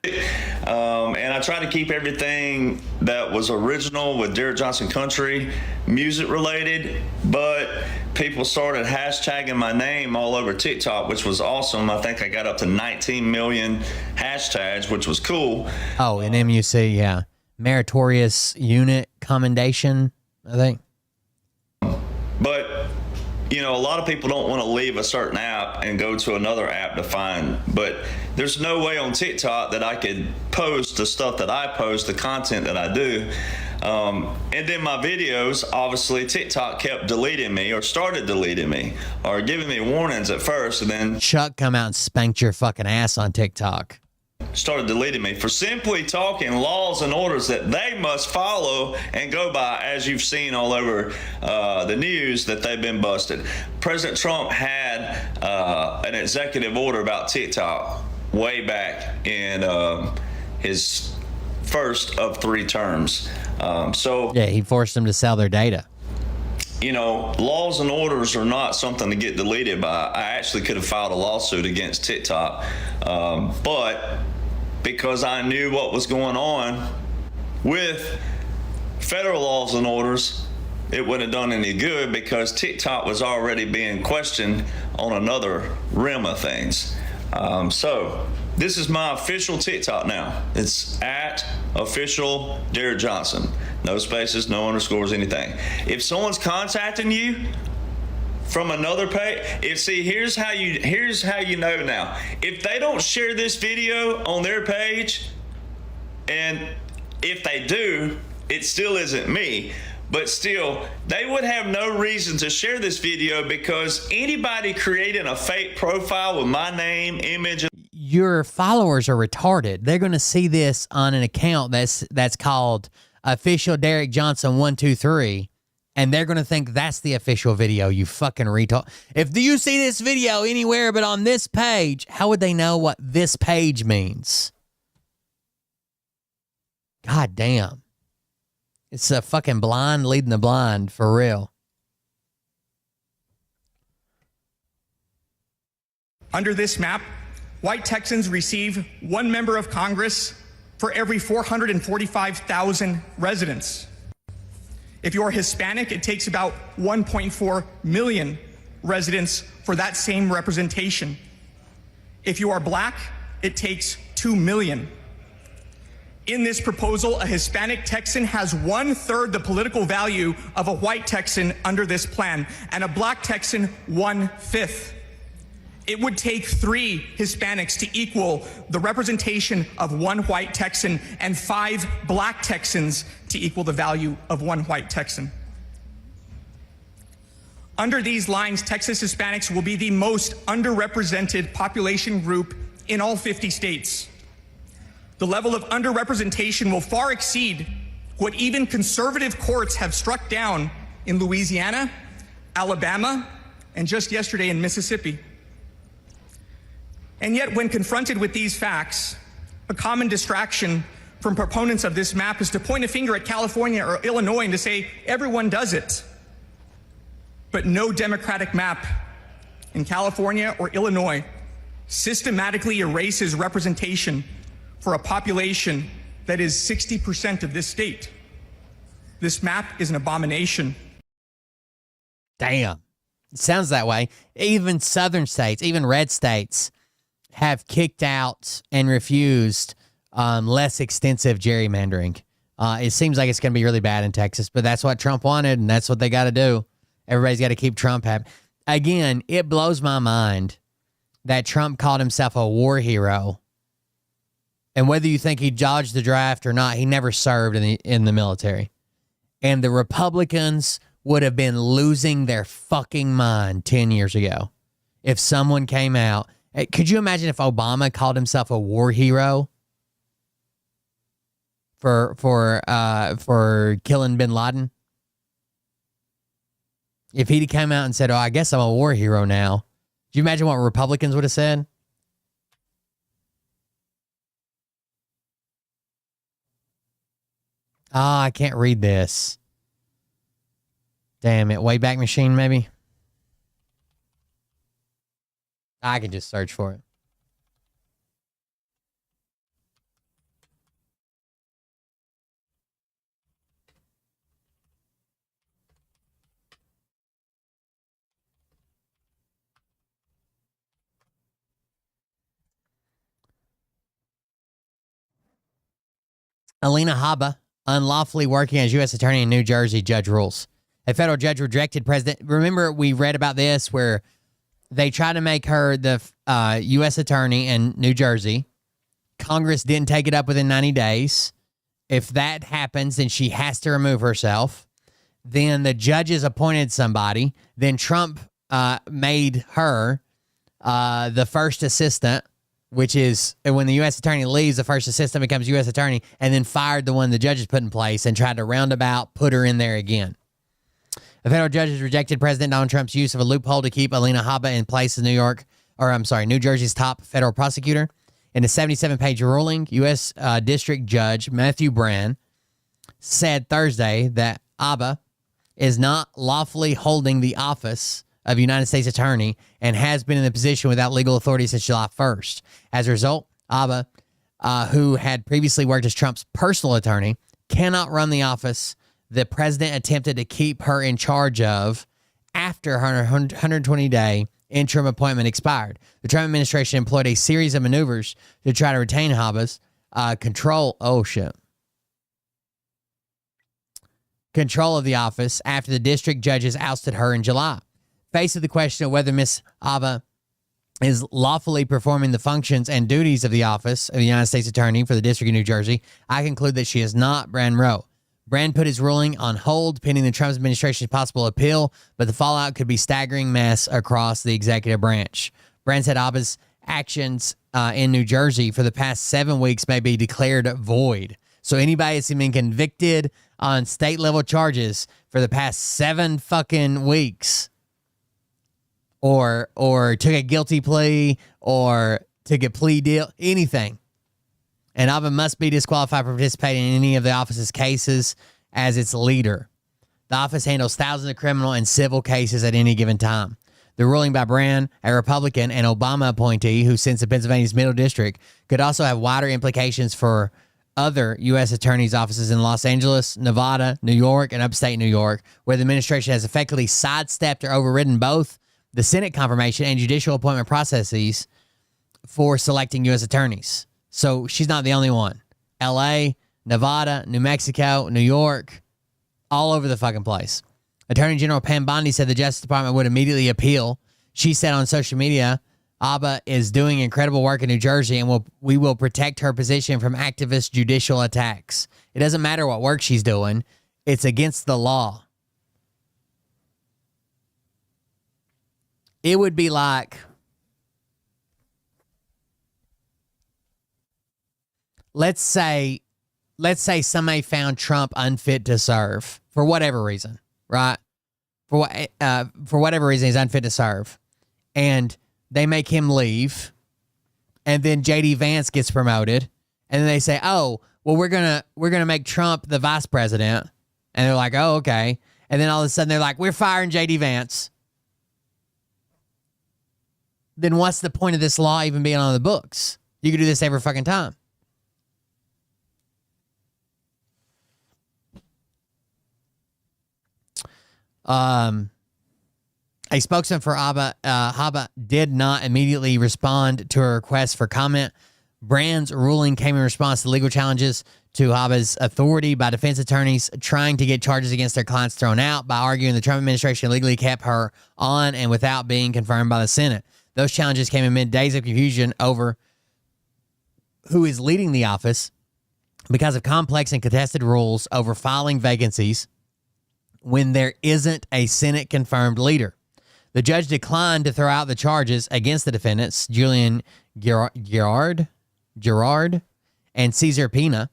And I tried to keep everything that was original with Derek Johnson Country music related, but people started hashtagging my name all over TikTok, which was awesome. I think I got up to 19 million hashtags, which was cool. Oh, an MUC, yeah. Meritorious Unit Commendation, I think. But, you know, a lot of people don't want to leave a certain app and go to another app to find, but there's no way on TikTok that I could post the stuff that I post, the content that I do. And then my videos, obviously TikTok kept deleting me or started deleting me or giving me warnings at first, and then Chuck come out and spanked your fucking ass on TikTok. Started deleting me for simply talking laws and orders that they must follow and go by, as you've seen all over the news that they've been busted. President Trump had an executive order about TikTok way back in his first of 3 terms. So yeah, he forced them to sell their data. You know, laws and orders are not something to get deleted by. I actually could have filed a lawsuit against TikTok, but because I knew what was going on with federal laws and orders, it wouldn't have done any good because TikTok was already being questioned on another realm of things. So this is my official TikTok now. It's at official Derek Johnson. No spaces, no underscores, anything. If someone's contacting you from another page, here's how you know now. If they don't share this video on their page, and if they do, it still isn't me. But still, they would have no reason to share this video because anybody creating a fake profile with my name, image, your followers are retarded. They're going to see this on an account that's called official Derek Johnson 123, and they're going to think that's the official video. You fucking retard. If you see this video anywhere but on this page, how would they know what this page means? God damn. It's a fucking blind leading the blind, for real. Under this map, white Texans receive one member of Congress for every 445,000 residents. If you're Hispanic, it takes about 1.4 million residents for that same representation. If you are black, it takes 2 million. In this proposal, a Hispanic Texan has 1/3 the political value of a white Texan under this plan, and a black Texan 1/5. It would take 3 Hispanics to equal the representation of 1 white Texan and 5 black Texans to equal the value of 1 white Texan. Under these lines, Texas Hispanics will be the most underrepresented population group in all 50 states. The level of underrepresentation will far exceed what even conservative courts have struck down in Louisiana, Alabama, and just yesterday in Mississippi. And yet, when confronted with these facts, a common distraction from proponents of this map is to point a finger at California or Illinois and to say, everyone does it. But no Democratic map in California or Illinois systematically erases representation for a population that is 60% of this state. This map is an abomination. Damn. It sounds that way. Even southern states, even red states, have kicked out and refused less extensive gerrymandering. It seems like it's going to be really bad in Texas, but that's what Trump wanted, and that's what they got to do. Everybody's got to keep Trump happy. Again, it blows my mind that Trump called himself a war hero. And whether you think he dodged the draft or not, he never served in the military. And the Republicans would have been losing their fucking mind 10 years ago if someone came out. Could you imagine if Obama called himself a war hero for killing bin Laden? If he'd come out and said, "Oh, I guess I'm a war hero now," do you imagine what Republicans would have said? I can't read this. Damn it. Wayback Machine, maybe? I can just search for it. Alina Habba, unlawfully working as U.S. Attorney in New Jersey, judge rules. A federal judge rejected President. Remember, we read about this where they tried to make her the U.S. Attorney in New Jersey. Congress didn't take it up within 90 days. If that happens, then she has to remove herself. Then the judges appointed somebody. Then Trump made her the first assistant, which is when the U.S. Attorney leaves, the first assistant becomes U.S. Attorney, and then fired the one the judges put in place and tried to roundabout put her in there again. The federal judges rejected President Donald Trump's use of a loophole to keep Alina Habba in place as New Jersey's top federal prosecutor. In a 77-page ruling, U.S. District Judge Matthew Brann said Thursday that Habba is not lawfully holding the office of United States Attorney and has been in the position without legal authority since July 1st. As a result, Habba, who had previously worked as Trump's personal attorney, cannot run the office the president attempted to keep her in charge of after her 120-day interim appointment expired. The Trump administration employed a series of maneuvers to try to retain Habba's control of the office after the district judges ousted her in July. Faced with the question of whether Ms. Habba is lawfully performing the functions and duties of the office of the United States Attorney for the District of New Jersey, I conclude that she is not. Brand wrote. Brand put his ruling on hold pending the Trump administration's possible appeal, but the fallout could be staggering mess across the executive branch. Brand said Habba's actions in New Jersey for the past 7 weeks may be declared void. So anybody that's been convicted on state level charges for the past 7 fucking weeks, or took a guilty plea, or took a plea deal, anything, and Habba must be disqualified from participating in any of the office's cases as its leader. The office handles thousands of criminal and civil cases at any given time. The ruling by Brand, a Republican and Obama appointee who sits in Pennsylvania's Middle District, could also have wider implications for other U.S. attorneys' offices in Los Angeles, Nevada, New York, and upstate New York, where the administration has effectively sidestepped or overridden both the Senate confirmation and judicial appointment processes for selecting U.S. attorneys. So she's not the only one. L.A., Nevada, New Mexico, New York, all over the fucking place. Attorney General Pam Bondi said the Justice Department would immediately appeal. She said on social media, Habba is doing incredible work in New Jersey, and we will protect her position from activist judicial attacks. It doesn't matter what work she's doing. It's against the law. It would be like, let's say somebody found Trump unfit to serve for whatever reason, right? For whatever reason, he's unfit to serve, and they make him leave, and then J.D. Vance gets promoted, and then they say, "Oh, well, we're gonna make Trump the vice president," and they're like, "Oh, okay," and then all of a sudden they're like, "We're firing J.D. Vance." Then what's the point of this law even being on the books? You could do this every fucking time. A spokesman for Habba did not immediately respond to a request for comment. Brand's ruling came in response to legal challenges to Habba's authority by defense attorneys trying to get charges against their clients thrown out by arguing the Trump administration legally kept her on and without being confirmed by the Senate. Those challenges came amid days of confusion over who is leading the office because of complex and contested rules over filing vacancies when there isn't a Senate-confirmed leader. The judge declined to throw out the charges against the defendants, Julian Gerard and Cesar Pina,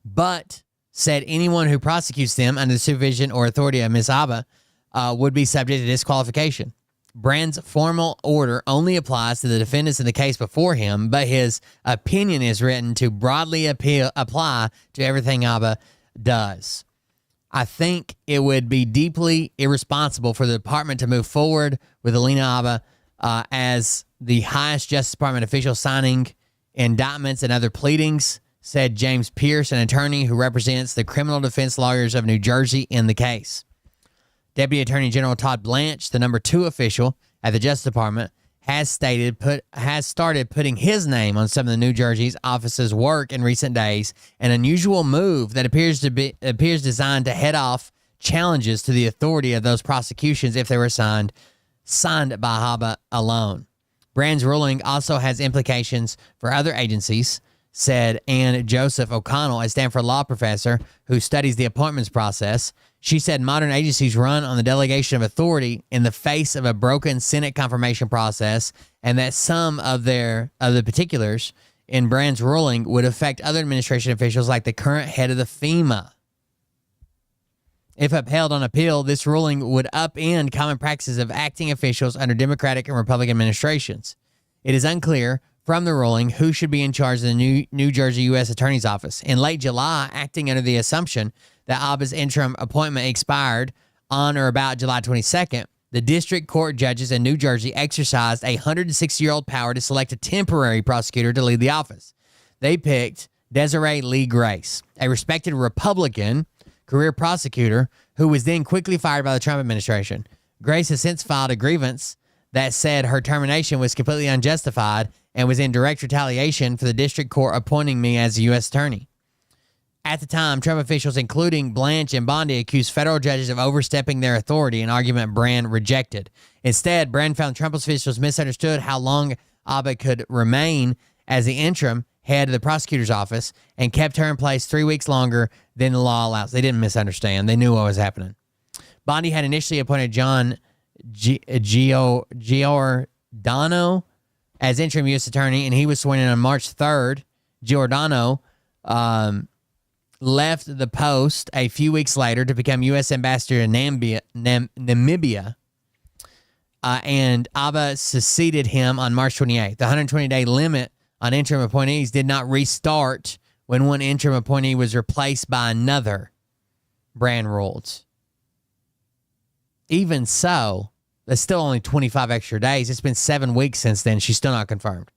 but said anyone who prosecutes them under the supervision or authority of Ms. Habba would be subject to disqualification. Brand's formal order only applies to the defendants in the case before him, but his opinion is written to broadly apply to everything Habba does. I think it would be deeply irresponsible for the department to move forward with Alina Habba as the highest Justice Department official signing indictments and other pleadings, said James Pierce, an attorney who represents the criminal defense lawyers of New Jersey in the case. Deputy Attorney General Todd Blanche, the number 2 official at the Justice Department, has started putting his name on some of the New Jersey's office's work in recent days, an unusual move that appears designed to head off challenges to the authority of those prosecutions if they were signed by Habba alone. Brand's ruling also has implications for other agencies, said Ann Joseph O'Connell, a Stanford law professor who studies the appointments process. She said modern agencies run on the delegation of authority in the face of a broken Senate confirmation process, and that some of the particulars in Brand's ruling would affect other administration officials like the current head of the FEMA. If upheld on appeal, this ruling would upend common practices of acting officials under Democratic and Republican administrations. It is unclear from the ruling who should be in charge of the New Jersey U.S. Attorney's Office. In late July, acting under the assumption that Habba's interim appointment expired on or about July 22nd, the district court judges in New Jersey exercised a 106-year-old power to select a temporary prosecutor to lead the office. They picked Desiree Lee Grace, a respected Republican career prosecutor who was then quickly fired by the Trump administration. Grace has since filed a grievance that said her termination was completely unjustified and was in direct retaliation for the district court appointing me as a U.S. attorney. At the time, Trump officials, including Blanche and Bondi, accused federal judges of overstepping their authority, an argument Brand rejected. Instead, Brand found Trump officials misunderstood how long Abba could remain as the interim head of the prosecutor's office and kept her in place 3 weeks longer than the law allows. They didn't misunderstand. They knew what was happening. Bondi had initially appointed John Giordano as interim U.S. attorney, and he was sworn in on March 3rd. Giordano left the post a few weeks later to become U.S. ambassador to Namibia, and Abba succeeded him on March 28th. The 120-day limit on interim appointees did not restart when one interim appointee was replaced by another, Brand ruled. Even so, that's still only 25 extra days. It's been 7 weeks since then. She's still not confirmed.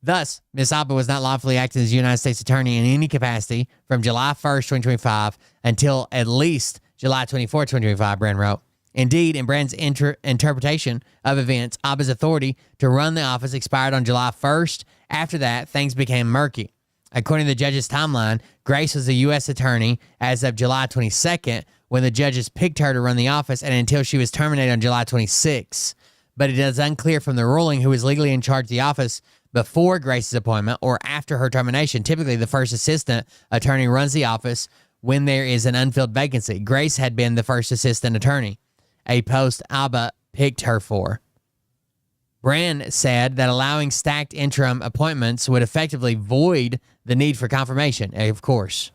Thus, Ms. Abba was not lawfully acting as a United States attorney in any capacity from July 1st, 2025 until at least July 24th, 2025, Brand wrote. Indeed, in Brand's interpretation of events, Abba's authority to run the office expired on July 1st. After that, things became murky. According to the judge's timeline, Grace was a U.S. attorney as of July 22nd when the judges picked her to run the office and until she was terminated on July 26th. But it is unclear from the ruling who was legally in charge of the office before Grace's appointment or after her termination. Typically, the first assistant attorney runs the office when there is an unfilled vacancy. Grace had been the first assistant attorney, a post Abba picked her for. Brand said that allowing stacked interim appointments would effectively void the need for confirmation, of course.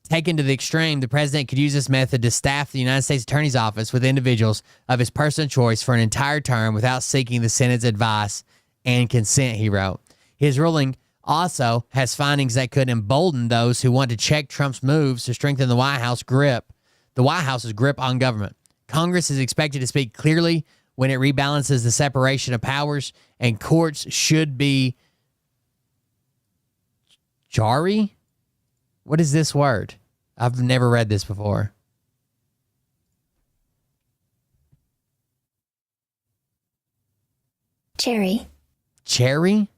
Taken to the extreme, the president could use this method to staff the United States Attorney's Office with individuals of his personal choice for an entire term without seeking the Senate's advice and consent, he wrote. His ruling also has findings that could embolden those who want to check Trump's moves to strengthen the White House's grip on government. Congress is expected to speak clearly when it rebalances the separation of powers, and courts should be jari? What is this word? I've never read this before. Cherry. Cherry?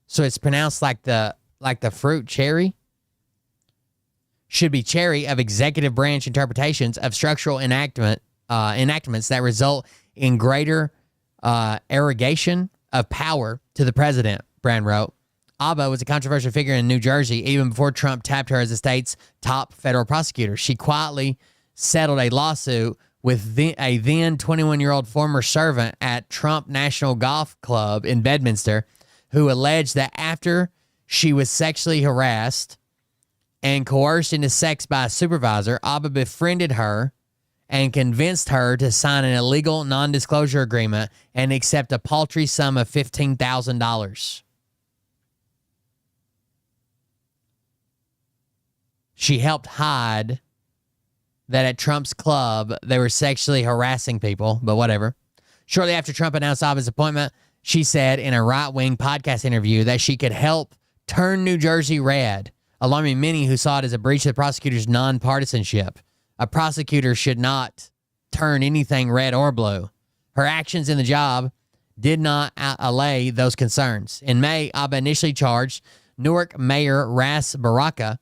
So it's pronounced like the fruit cherry? Should be cherry of executive branch interpretations of structural enactments that result in greater arrogation of power to the president, Brand wrote. Abba was a controversial figure in New Jersey even before Trump tapped her as the state's top federal prosecutor. She quietly settled a lawsuit with a then 21-year-old former servant at Trump National Golf Club in Bedminster, who alleged that after she was sexually harassed and coerced into sex by a supervisor, Abba befriended her and convinced her to sign an illegal non-disclosure agreement and accept a paltry sum of $15,000. She helped hide that at Trump's club, they were sexually harassing people, but whatever. Shortly after Trump announced Abba's appointment, she said in a right-wing podcast interview that she could help turn New Jersey red, alarming many who saw it as a breach of the prosecutor's nonpartisanship. A prosecutor should not turn anything red or blue. Her actions in the job did not allay those concerns. In May, Abba initially charged Newark Mayor Ras Baraka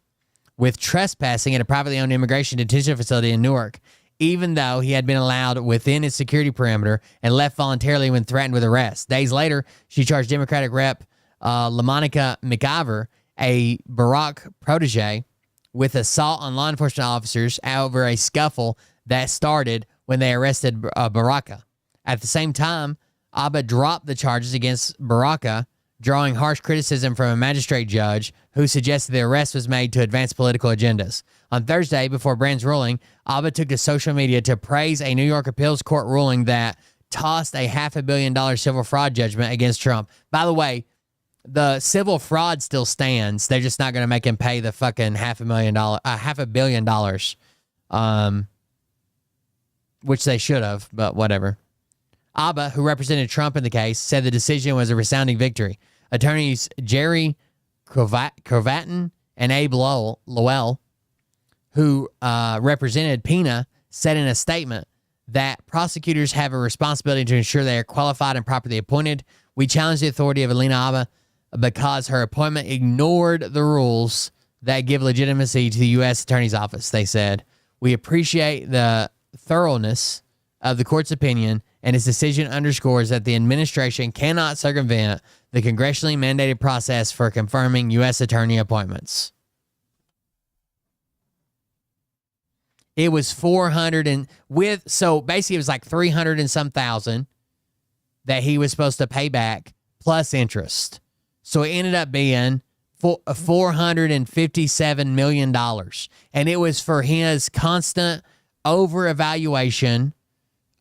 with trespassing at a privately owned immigration detention facility in Newark, even though he had been allowed within its security perimeter and left voluntarily when threatened with arrest. Days later, she charged Democratic Rep. LaMonica McIver, a Barack protege, with assault on law enforcement officers over a scuffle that started when they arrested Baraka. At the same time, Abba dropped the charges against Baraka, drawing harsh criticism from a magistrate judge who suggested the arrest was made to advance political agendas. On Thursday, before Brand's ruling, Abba took to social media to praise a New York appeals court ruling that tossed a $500 million civil fraud judgment against Trump. By the way, the civil fraud still stands. They're just not going to make him pay the fucking $500 million, which they should have, but whatever. Abba, who represented Trump in the case, said the decision was a resounding victory. Attorneys Jerry Cravatin and Abe Lowell who represented Pena, said in a statement that prosecutors have a responsibility to ensure they are qualified and properly appointed. We challenge the authority of Alina Abba because her appointment ignored the rules that give legitimacy to the U.S. Attorney's Office, they said. We appreciate the thoroughness of the court's opinion, and its decision underscores that the administration cannot circumvent the congressionally mandated process for confirming U.S. attorney appointments. It was 400 and so basically it was like 300 and some thousand that he was supposed to pay back plus interest. So it ended up being $457 million. And it was for his constant over-evaluation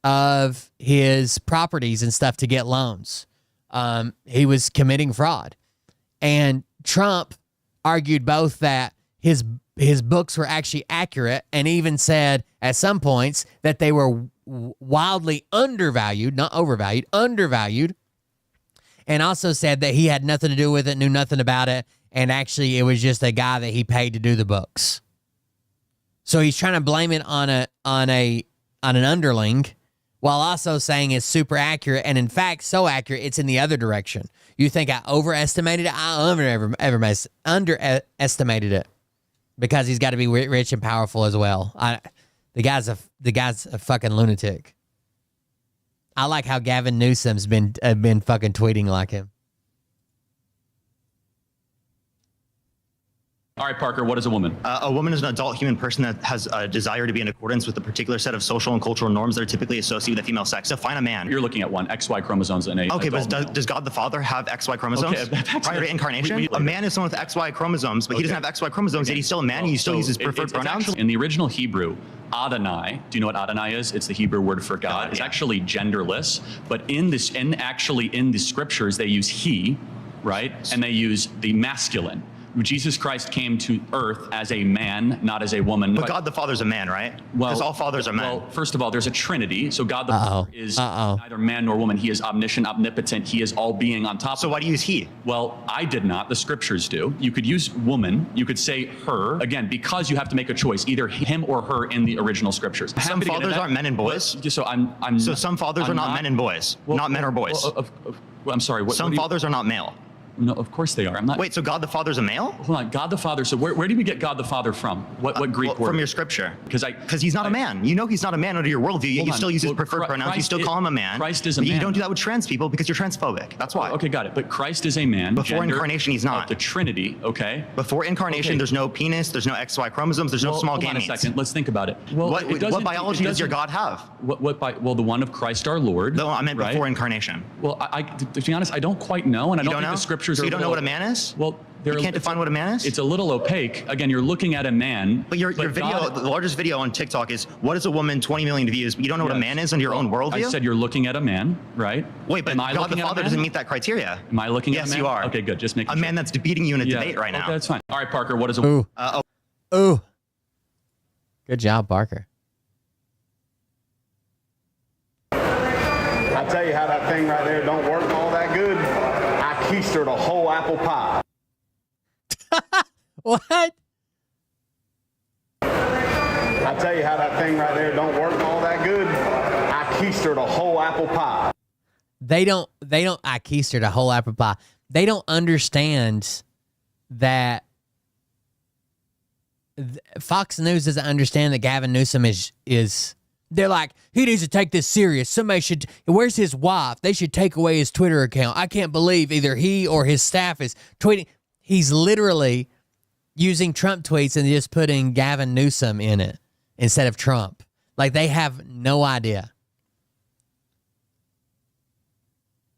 of his properties and stuff to get loans. He was committing fraud. And Trump argued both that his books were actually accurate and even said at some points that they were wildly undervalued, not overvalued, undervalued, and also said that he had nothing to do with it, knew nothing about it, and actually it was just a guy that he paid to do the books. So he's trying to blame it on an underling while also saying it's super accurate, and in fact so accurate it's in the other direction. You think I overestimated it? I underestimated it. Because he's got to be rich and powerful as well. The guy's a fucking lunatic. I like how Gavin Newsom's been fucking tweeting like him. All right, Parker, what is a woman? A woman is an adult human person that has a desire to be in accordance with a particular set of social and cultural norms that are typically associated with the female sex. Define a man. You're looking at one, XY chromosomes and a Okay, but adult male. does God the Father have XY chromosomes Okay, prior to incarnation? A man is someone with XY chromosomes, but he doesn't have XY chromosomes, yet he's still a man and he still uses preferred pronouns? Actually, in the original Hebrew, Adonai, do you know what Adonai is? It's the Hebrew word for God. It's actually genderless, but in the scriptures, they use he, right? And they use the masculine. Jesus Christ came to earth as a man, not as a woman. But God the Father's a man, right? Because all fathers are men. Well, first of all, there's a Trinity. So God the Father is neither man nor woman. He is omniscient, omnipotent. He is all being on top. So why do you use he? Well, I did not. The scriptures do. You could use woman. You could say her. Again, because you have to make a choice, either him or her in the original scriptures. Some fathers aren't men and boys? So So some fathers are not men and boys, not men or boys. I'm sorry. Some fathers are not male. No, of course they are. I'm not. Wait, so God the Father's a male? Hold on, God the Father. So where did we get God the Father from? What Greek word? From your scripture. Because he's not a man. You know he's not a man under your worldview, yet you still use his preferred pronouns. You still call him a man. Christ is a man. You don't do that with trans people because you're transphobic. That's why. Okay, got it. But Christ is a man. Before incarnation, he's not. The Trinity, okay? Before incarnation, there's no penis, there's no XY chromosomes, there's no small gametes. Hold on a second. Let's think about it. Well, what biology does your God have? Well, the one of Christ our Lord. No, I meant before incarnation. Well, to be honest, I don't quite know, and I don't think the scriptures so are. You don't know what a man is? Well, you can't define what a man is? It's a little opaque. Again, you're looking at a man. But your video, the largest video on TikTok is, what is a woman, 20 million views, but you don't know what a man is under your own worldview? I said you're looking at a man, right? Wait, but God the Father doesn't meet that criteria. Am I looking at a man? Yes, you are. Okay, good. Just making a man that's beating you in a debate right now. Okay, that's fine. All right, Parker, what is a woman? Ooh. Good job, Parker. I tell you how that thing right there don't work all that good. I keistered a whole apple pie. What? I tell you how that thing right there don't work all that good. I keistered a whole apple pie. I keistered a whole apple pie. They don't understand that Fox News doesn't understand that Gavin Newsom is they're like, he needs to take this serious. Somebody should, where's his wife? They should take away his Twitter account. I can't believe either he or his staff is tweeting. He's literally using Trump tweets and just putting Gavin Newsom in it instead of Trump. Like, they have no idea.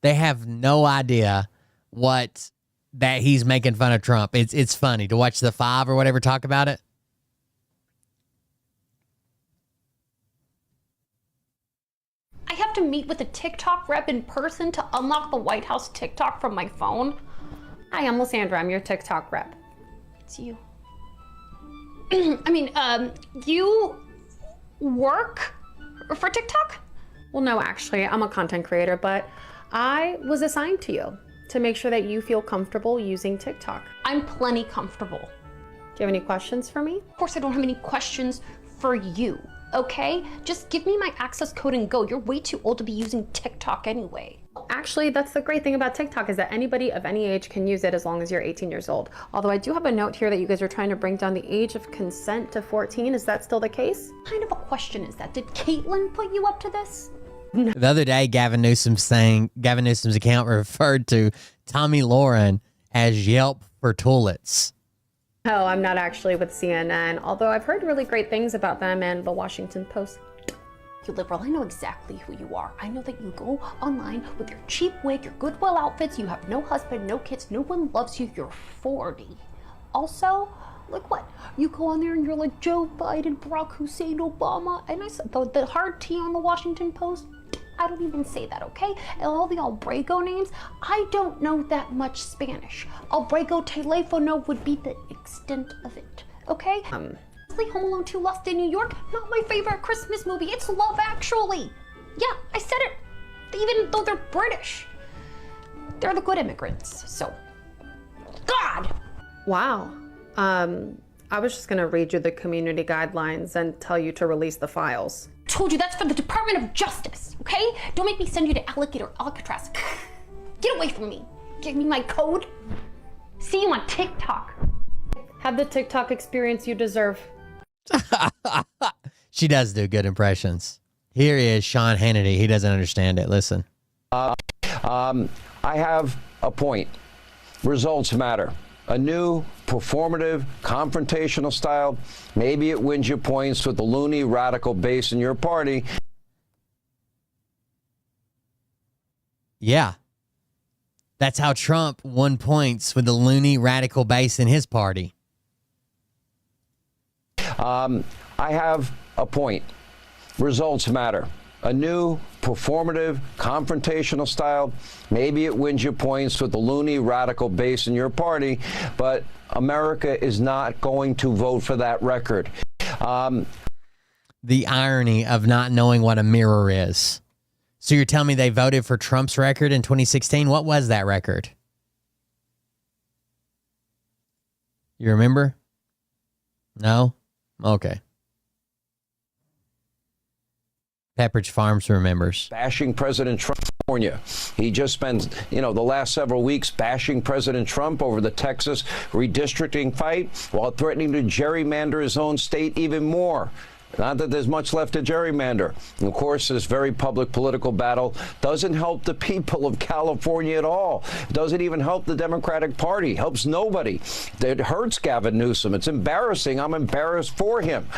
They have no idea that he's making fun of Trump. It's funny to watch the Five or whatever talk about it. I have to meet with a TikTok rep in person to unlock the White House TikTok from my phone. Hi, I'm Lysandra. I'm your TikTok rep. It's you. I mean, you work for TikTok? Well, no, actually, I'm a content creator, but I was assigned to you to make sure that you feel comfortable using TikTok. I'm plenty comfortable. you have any questions for me? Of course I don't have any questions for you, okay? Just give me my access code and go. You're way too old to be using TikTok anyway. Actually, that's the great thing about TikTok is that anybody of any age can use it as long as you're 18 years old. Although I do have a note here that you guys are trying to bring down the age of consent to 14. Is that still the case? What kind of a question is that? Did Caitlyn put you up to this? The other day, Gavin Newsom's account referred to Tommy Lauren as Yelp for toilets. Oh, I'm not actually with CNN, although I've heard really great things about them and the Washington Post. You liberal, I know exactly who you are. I know that you go online with your cheap wig, your Goodwill outfits, you have no husband, no kids, no one loves you, you're 40. Also, like what? You go on there and you're like Joe Biden, Barack Hussein, Obama, and I said the hard T on the Washington Post, I don't even say that, okay? And all the Albrego names, I don't know that much Spanish. Albrego telefono would be the extent of it, okay? Home Alone 2 Lost in New York, not my favorite Christmas movie. It's Love Actually. Yeah, I said it. Even though they're British. They're the good immigrants, so. God! Wow. I was just gonna read you the community guidelines and tell you to release the files. Told you that's for the Department of Justice, okay? Don't make me send you to Alligator Alcatraz. Get away from me. Give me my code. See you on TikTok. Have the TikTok experience you deserve. She does do good impressions. Here is Sean Hannity. He doesn't understand it. Listen. I have a point. Results matter. A new, performative, confrontational style. Maybe it wins you points with the loony radical base in your party. Yeah. That's how Trump won points with the loony radical base in his party. I have a point. Results matter. A new, performative, confrontational style. Maybe it wins you points with the loony radical base in your party, but America is not going to vote for that record. The irony of not knowing what a mirror is. So you're telling me they voted for Trump's record in 2016? What was that record? You remember? No? Okay. Pepperidge Farms remembers. Bashing President Trump. He just spent, the last several weeks bashing President Trump over the Texas redistricting fight while threatening to gerrymander his own state even more. Not that there's much left to gerrymander. And of course, this very public political battle doesn't help the people of California at all. It doesn't even help the Democratic Party. Helps nobody. It hurts Gavin Newsom. It's embarrassing. I'm embarrassed for him.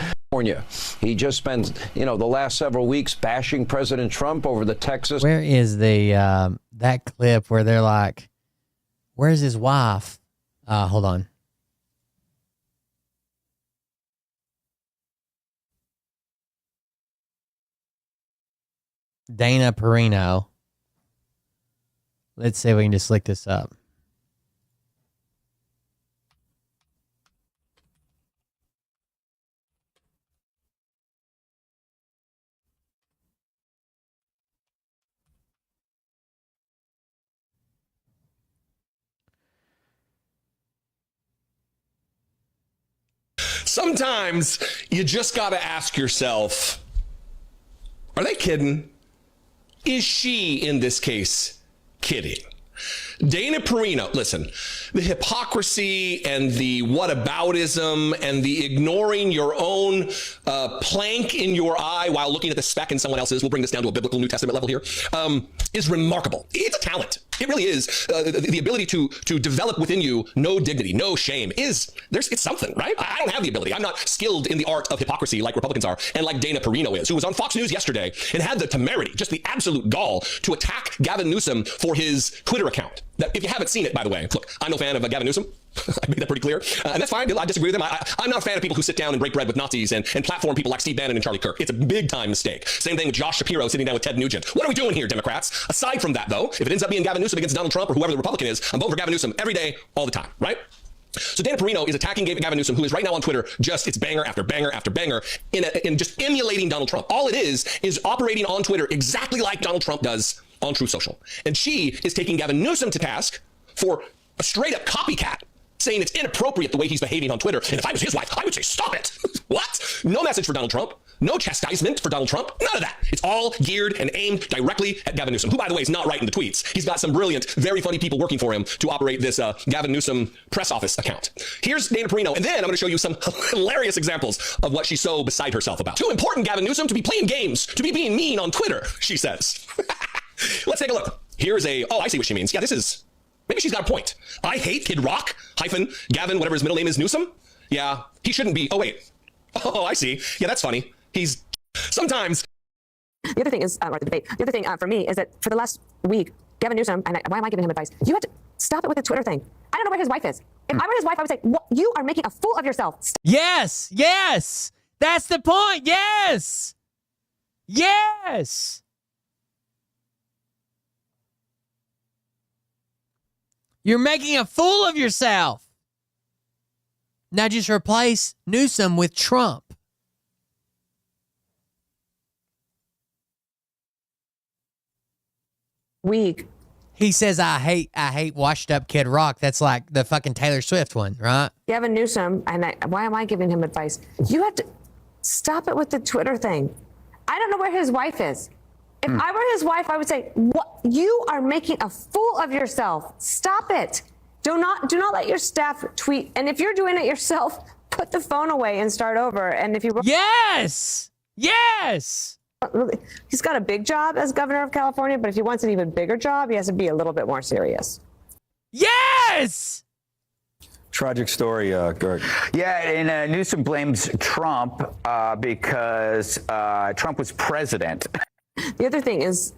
He just spent, the last several weeks bashing President Trump over the Texas. Where is the that clip where they're like, where's his wife? Hold on. Dana Perino. Let's see if we can just look this up. Sometimes you just got to ask yourself, are they kidding? Is she, in this case, kidding? Dana Perino, listen, the hypocrisy and the whataboutism and the ignoring your own plank in your eye while looking at the speck in someone else's, we'll bring this down to a biblical New Testament level here, is remarkable. It's a talent. It really is. The ability to develop within you no dignity, no shame it's something, right? I don't have the ability. I'm not skilled in the art of hypocrisy like Republicans are and like Dana Perino is, who was on Fox News yesterday and had the temerity, just the absolute gall to attack Gavin Newsom for his Twitter account. That, if you haven't seen it, by the way, look, I'm no fan of Gavin Newsom. I made that pretty clear. And that's fine. I disagree with him. I'm not a fan of people who sit down and break bread with Nazis and platform people like Steve Bannon and Charlie Kirk. It's a big time mistake. Same thing with Josh Shapiro sitting down with Ted Nugent. What are we doing here, Democrats? Aside from that, though, if it ends up being Gavin Newsom against Donald Trump or whoever the Republican is, I'm voting for Gavin Newsom every day, all the time, right? So Dana Perino is attacking Gavin Newsom, who is right now on Twitter, it's banger after banger after banger in just emulating Donald Trump. All it is operating on Twitter exactly like Donald Trump does on Truth Social. And she is taking Gavin Newsom to task for a straight up copycat, saying it's inappropriate the way he's behaving on Twitter. And if I was his wife, I would say, stop it. What? No message for Donald Trump. No chastisement for Donald Trump. None of that. It's all geared and aimed directly at Gavin Newsom, who, by the way, is not writing the tweets. He's got some brilliant, very funny people working for him to operate this Gavin Newsom press office account. Here's Dana Perino, and then I'm going to show you some hilarious examples of what she's so beside herself about. Too important, Gavin Newsom, to be playing games, to be being mean on Twitter, she says. Let's take a look. Here's I see what she means. Yeah, maybe she's got a point. I hate Kid Rock, Gavin, whatever his middle name is, Newsom. Yeah, he shouldn't be. Oh, wait. Oh, I see. Yeah, that's funny. He's sometimes. The other thing is, or the debate, the other thing for me is that for the last week, Gavin Newsom, and why am I giving him advice? You have to stop it with the Twitter thing. I don't know where his wife is. If I were his wife, I would say, what? You are making a fool of yourself. Yes. That's the point. Yes. You're making a fool of yourself. Now just replace Newsom with Trump. Week. He says, I hate washed up Kid Rock. That's like the fucking Taylor Swift one, right? Gavin Newsom, and why am I giving him advice? You have to stop it with the Twitter thing. I don't know where his wife is. If I were his wife, I would say, what? You are making a fool of yourself. Stop it. Do not let your staff tweet. And if you're doing it yourself, put the phone away and start over. And if you Yes. He's got a big job as governor of California, but if he wants an even bigger job, he has to be a little bit more serious. Yes. Tragic story, Greg. Yeah, and Newsom blames Trump because Trump was president. The other thing is,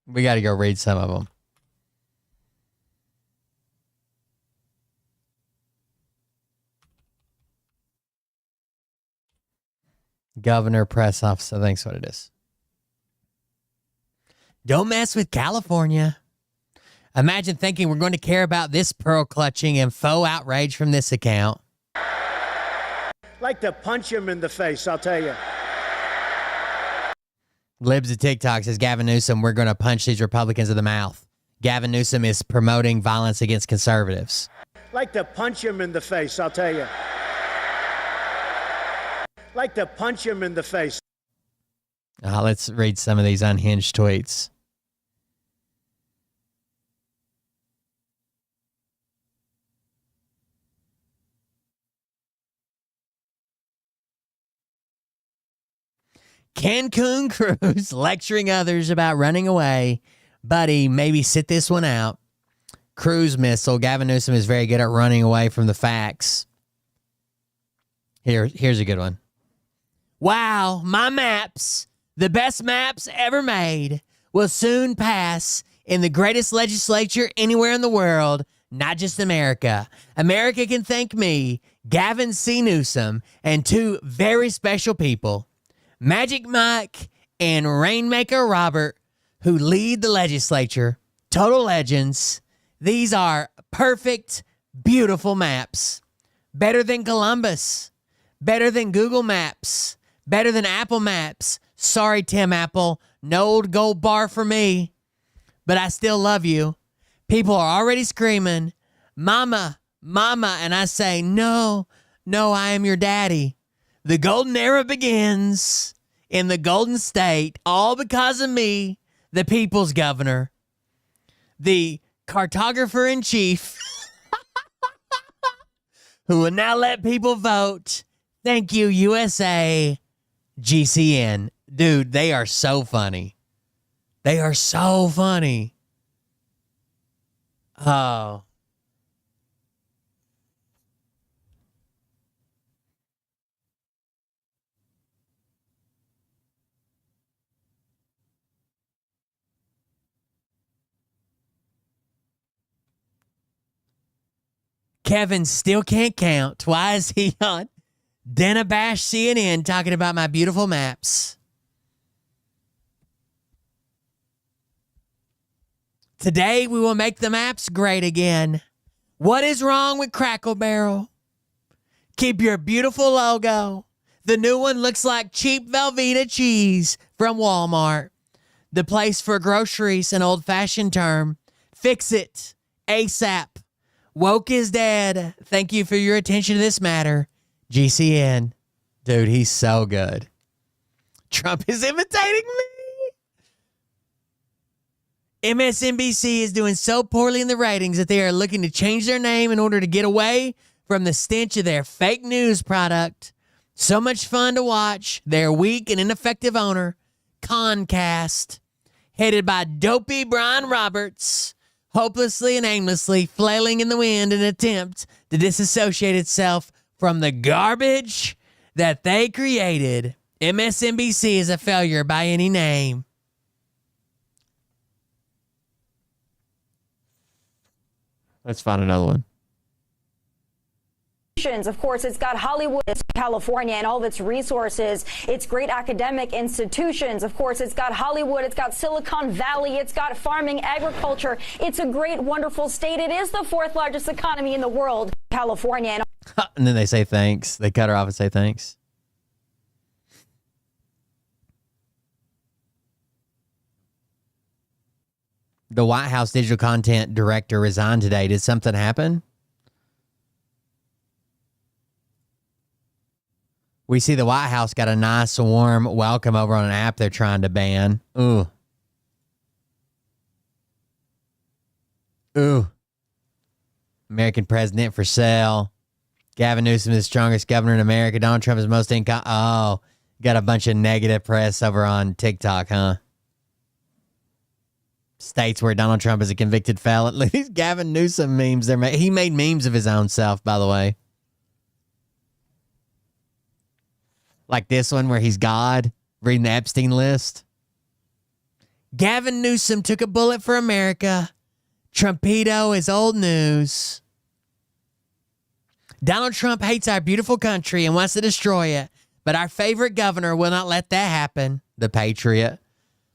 we got to go read some of them. Governor press office, I think's what it is. Don't mess with California. Imagine thinking we're going to care about this pearl clutching and faux outrage from this account. Like to punch him in the face, I'll tell you. Libs of TikTok says, Gavin Newsom, we're going to punch these Republicans in the mouth. Gavin Newsom is promoting violence against conservatives. Like to punch him in the face, I'll tell you. Like to punch him in the face. Let's read some of these unhinged tweets. Cancun cruise lecturing others about running away. Buddy, maybe sit this one out. Cruise missile. Gavin Newsom is very good at running away from the facts. Here's a good one. Wow, my maps, the best maps ever made, will soon pass in the greatest legislature anywhere in the world, not just America. America can thank me, Gavin C. Newsom, and two very special people, Magic Mike and Rainmaker Robert, who lead the legislature. Total legends. These are perfect, beautiful maps. Better than Columbus. Better than Google Maps. Better than Apple Maps. Sorry, Tim Apple. No old gold bar for me. But I still love you. People are already screaming, Mama, Mama. And I say, no, I am your daddy. The golden era begins in the Golden State, all because of me, the people's governor, the cartographer in chief, who will now let people vote. Thank you, USA, GCN. Dude, they are so funny. They are so funny. Oh. Kevin still can't count. Why is he on Dana Bash CNN talking about my beautiful maps? Today we will make the maps great again. What is wrong with Crackle Barrel? Keep your beautiful logo. The new one looks like cheap Velveeta cheese from Walmart. The place for groceries, an old-fashioned term. Fix it. ASAP. Woke is dead. Thank you for your attention to this matter. GCN. Dude, he's so good. Trump is imitating me. MSNBC is doing so poorly in the ratings that they are looking to change their name in order to get away from the stench of their fake news product. So much fun to watch. Their weak and ineffective owner, Concast, headed by dopey Brian Roberts, hopelessly and aimlessly flailing in the wind in an attempt to disassociate itself from the garbage that they created. MSNBC is a failure by any name. Let's find another one. Of course, it's got Hollywood, it's California, and all of its resources. It's great academic institutions. Of course, it's got Hollywood, it's got Silicon Valley, it's got farming, agriculture. It's a great, wonderful state. It is the fourth largest economy in the world, California. And then they say thanks. They cut her off and say thanks. The White House digital content director resigned today. Did something happen? We see the White House got a nice, warm welcome over on an app they're trying to ban. Ooh. Ooh. American president for sale. Gavin Newsom is the strongest governor in America. Donald Trump is most Oh, got a bunch of negative press over on TikTok, huh? States where Donald Trump is a convicted felon. Look at these Gavin Newsom memes. He made memes of his own self, by the way. Like this one where he's God, reading the Epstein list. Gavin Newsom took a bullet for America. Trumpito is old news. Donald Trump hates our beautiful country and wants to destroy it, but our favorite governor will not let that happen. The Patriot.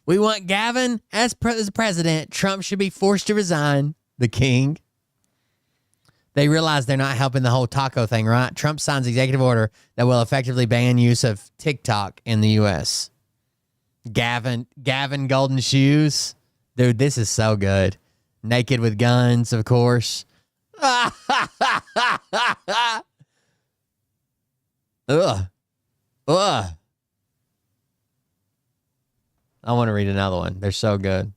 We want Gavin as president. Trump should be forced to resign. The King. They realize they're not helping the whole taco thing, right? Trump signs executive order that will effectively ban use of TikTok in the U.S. Gavin Golden Shoes. Dude, this is so good. Naked with guns, of course. Ugh. Ugh. I want to read another one. They're so good.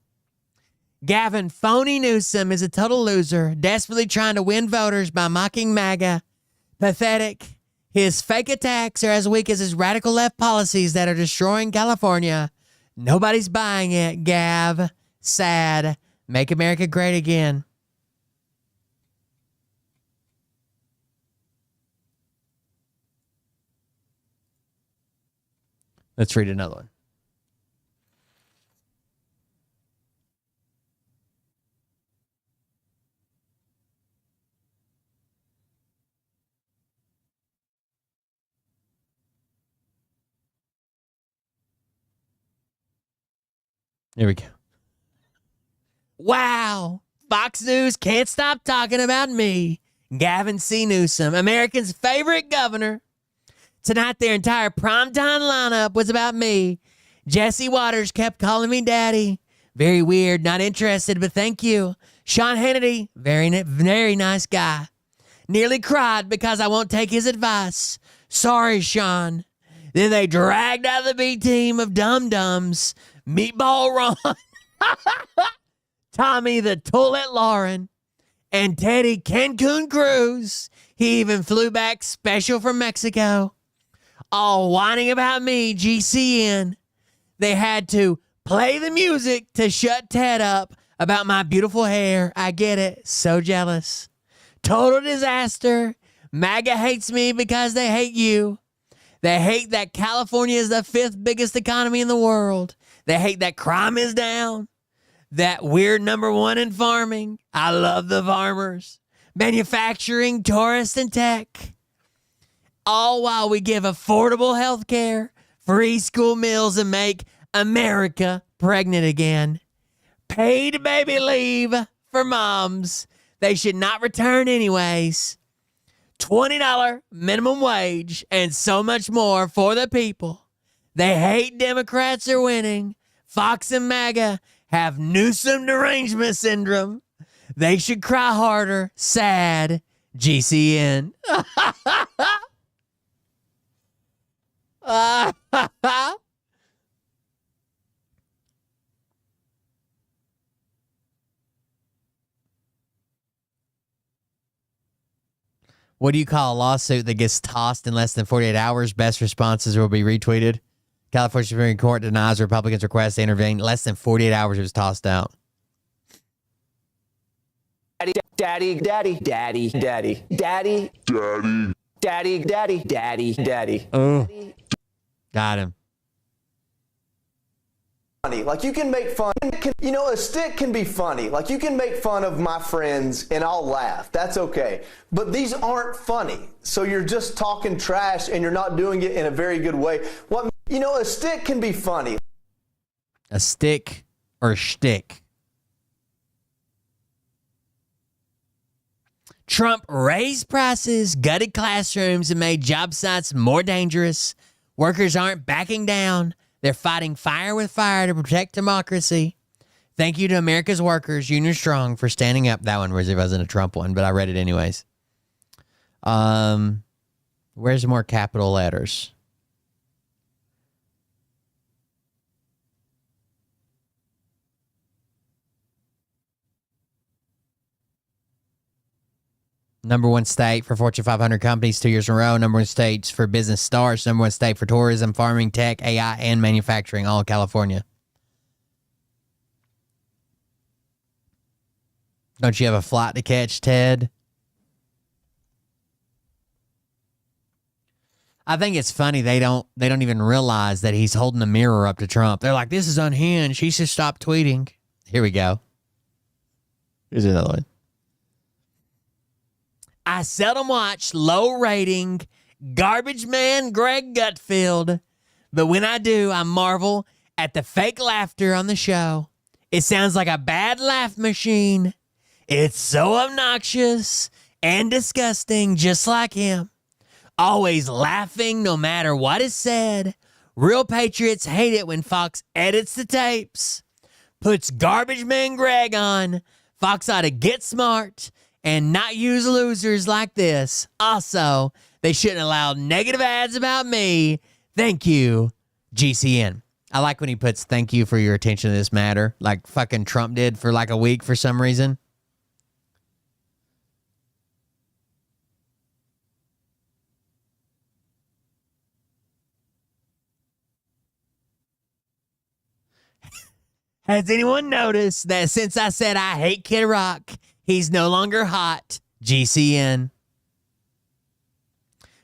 Gavin Phony Newsom is a total loser, desperately trying to win voters by mocking MAGA. Pathetic. His fake attacks are as weak as his radical left policies that are destroying California. Nobody's buying it, Gav. Sad. Make America great again. Let's read another one. Here we go. Wow. Fox News can't stop talking about me. Gavin C. Newsom, America's favorite governor. Tonight, their entire primetime lineup was about me. Jesse Waters kept calling me daddy. Very weird, not interested, but thank you. Sean Hannity, very nice guy. Nearly cried because I won't take his advice. Sorry, Sean. Then they dragged out the B team of dum-dums. Meatball Ron, Tommy the Toilet Lauren, and Teddy Cancun Cruz. He even flew back special from Mexico. All whining about me, GCN. They had to play the music to shut Ted up about my beautiful hair. I get it. So jealous. Total disaster. MAGA hates me because they hate you. They hate that California is the fifth biggest economy in the world. They hate that crime is down. That we're number one in farming. I love the farmers. Manufacturing, tourists, and tech. All while we give affordable health care, free school meals, and make America pregnant again. Paid baby leave for moms. They should not return anyways. $20 minimum wage and so much more for the people. They hate Democrats are winning. Fox and MAGA have Newsom derangement syndrome. They should cry harder. Sad. GCN. What do you call a lawsuit that gets tossed in less than 48 hours? Best responses will be retweeted. California Supreme Court denies Republicans' request to intervene. Less than 48 hours it was tossed out. Daddy, daddy, daddy, daddy, daddy, daddy, daddy, daddy, daddy, daddy. Oh, got him. Funny. Like, you can make fun. You know, a stick can be funny. Like, you can make fun of my friends and I'll laugh. That's okay. But these aren't funny. So you're just talking trash and you're not doing it in a very good way. You know, a stick can be funny. A stick or shtick? Trump raised prices, gutted classrooms, and made job sites more dangerous. Workers aren't backing down. They're fighting fire with fire to protect democracy. Thank you to America's workers, Union Strong, for standing up. That one wasn't a Trump one, but I read it anyways. Where's more capital letters? Number one state for Fortune 500 companies 2 years in a row. Number one states for business starts. Number one state for tourism, farming, tech, AI, and manufacturing. All California. Don't you have a flight to catch, Ted? I think it's funny they don't even realize that he's holding the mirror up to Trump. They're like, this is unhinged. He should stop tweeting. Here we go. Here's another one. I seldom watch low rating garbage man Greg Gutfeld, but when I do, I marvel at the fake laughter on the show. It sounds like a bad laugh machine. It's so obnoxious and disgusting, just like him. Always laughing no matter what is said. Real patriots hate it when Fox edits the tapes. Puts garbage man Greg on. Fox ought to get smart and not use losers like this. Also, they shouldn't allow negative ads about me. Thank you, GCN. I like when he puts thank you for your attention to this matter, like fucking Trump did for like a week for some reason. Has anyone noticed that since I said I hate Kid Rock, he's no longer hot? GCN.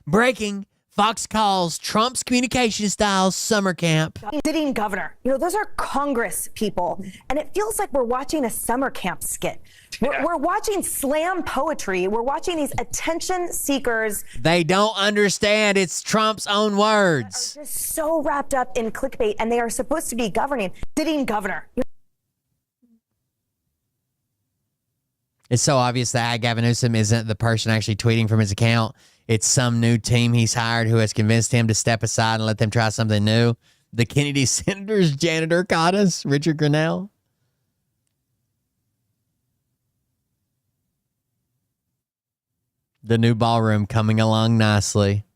Breaking. Fox calls Trump's communication style summer camp. Sitting governor. You know, those are Congress people. And it feels like we're watching a summer camp skit. We're watching slam poetry. We're watching these attention seekers. They don't understand. It's Trump's own words. They're just so wrapped up in clickbait, and they are supposed to be governing. Sitting governor. It's so obvious that Gavin Newsom isn't the person actually tweeting from his account. It's some new team he's hired who has convinced him to step aside and let them try something new. The Kennedy Senators janitor caught us, Richard Grinnell. The new ballroom coming along nicely.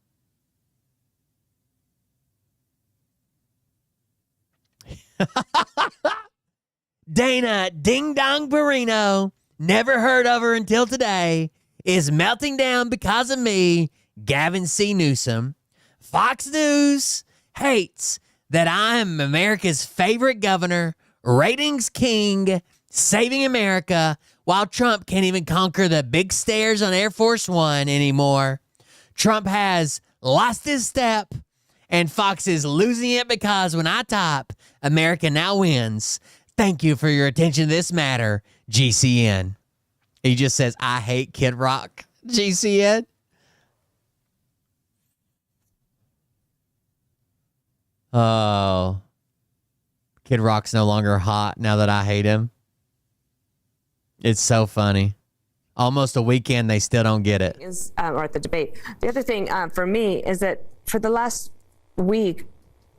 Dana Ding Dong Barino, never heard of her until today, is melting down because of me, Gavin C. Newsom. Fox News hates that I am America's favorite governor, ratings king, saving America, while Trump can't even conquer the big stairs on Air Force One anymore. Trump has lost his step, and Fox is losing it because when I type, America now wins. Thank you for your attention to this matter, GCN. He just says, I hate Kid Rock. GCN. Oh. Kid Rock's no longer hot now that I hate him. It's so funny. Almost a weekend, they still don't get it. Or at the debate. The other thing for me is that for the last week,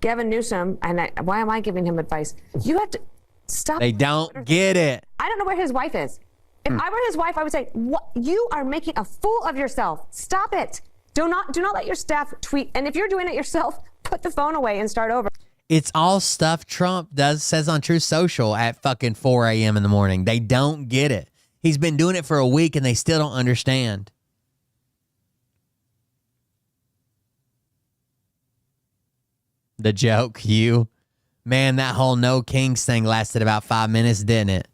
Gavin Newsom, and why am I giving him advice? You have to stop. They don't get it. I don't know where his wife is. If I were his wife, I would say, "What? You are making a fool of yourself. Stop it. Do not let your staff tweet. And if you're doing it yourself, put the phone away and start over." It's all stuff Trump says on Truth Social at fucking 4 a.m. in the morning. They don't get it. He's been doing it for a week and they still don't understand. The joke, man, that whole no kings thing lasted about 5 minutes, didn't it?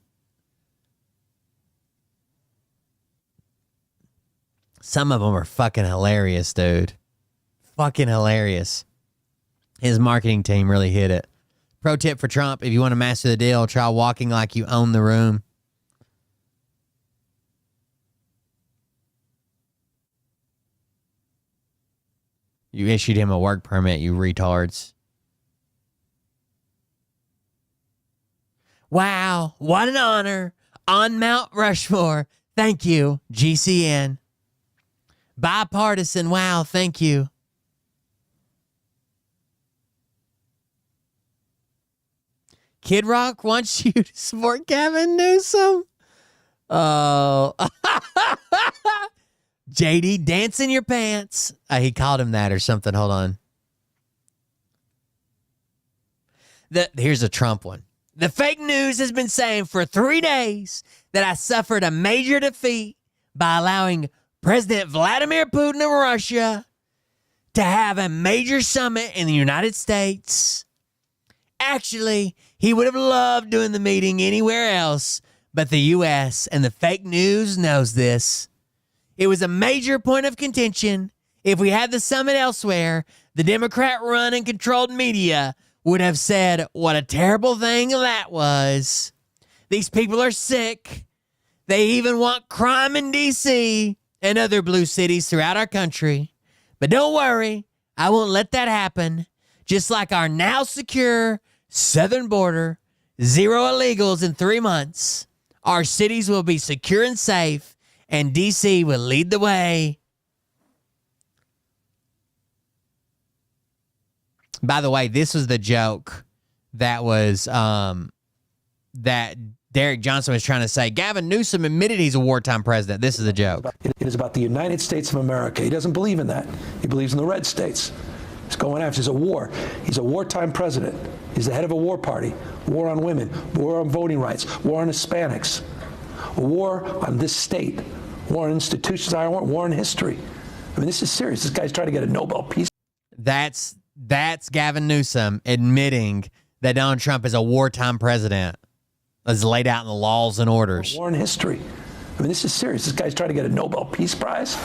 Some of them are fucking hilarious, dude. Fucking hilarious. His marketing team really hit it. Pro tip for Trump, if you want to master the deal, try walking like you own the room. You issued him a work permit, you retards. Wow, what an honor. On Mount Rushmore. Thank you, GCN. Bipartisan, wow, thank you. Kid Rock wants you to support Gavin Newsom. Oh. JD, dance in your pants. He called him that or something. Hold on. Here's a Trump one. The fake news has been saying for 3 days that I suffered a major defeat by allowing President Vladimir Putin of Russia to have a major summit in the United States. Actually, he would have loved doing the meeting anywhere else but the U.S., and the fake news knows this. It was a major point of contention. If we had the summit elsewhere, the Democrat-run and controlled media would have said what a terrible thing that was. These people are sick. They even want crime in D.C. and other blue cities throughout our country. But don't worry, I won't let that happen. Just like our now secure southern border, 0 illegals in 3 months, our cities will be secure and safe, and D.C. will lead the way. By the way, this was the joke that was that Derek Johnson was trying to say. Gavin Newsom admitted he's a wartime president. This is a joke. It is about the United States of America. He doesn't believe in that. He believes in the red states. He's going after. It's a war. He's a wartime president. He's the head of a war party. War on women. War on voting rights. War on Hispanics. A war on this state. War on institutions. War on history. I mean, this is serious. This guy's trying to get a Nobel Peace. That's Gavin Newsom admitting that Donald Trump is a wartime president, as laid out in the laws and orders. War in history. I mean, this is serious. This guy's trying to get a Nobel Peace Prize.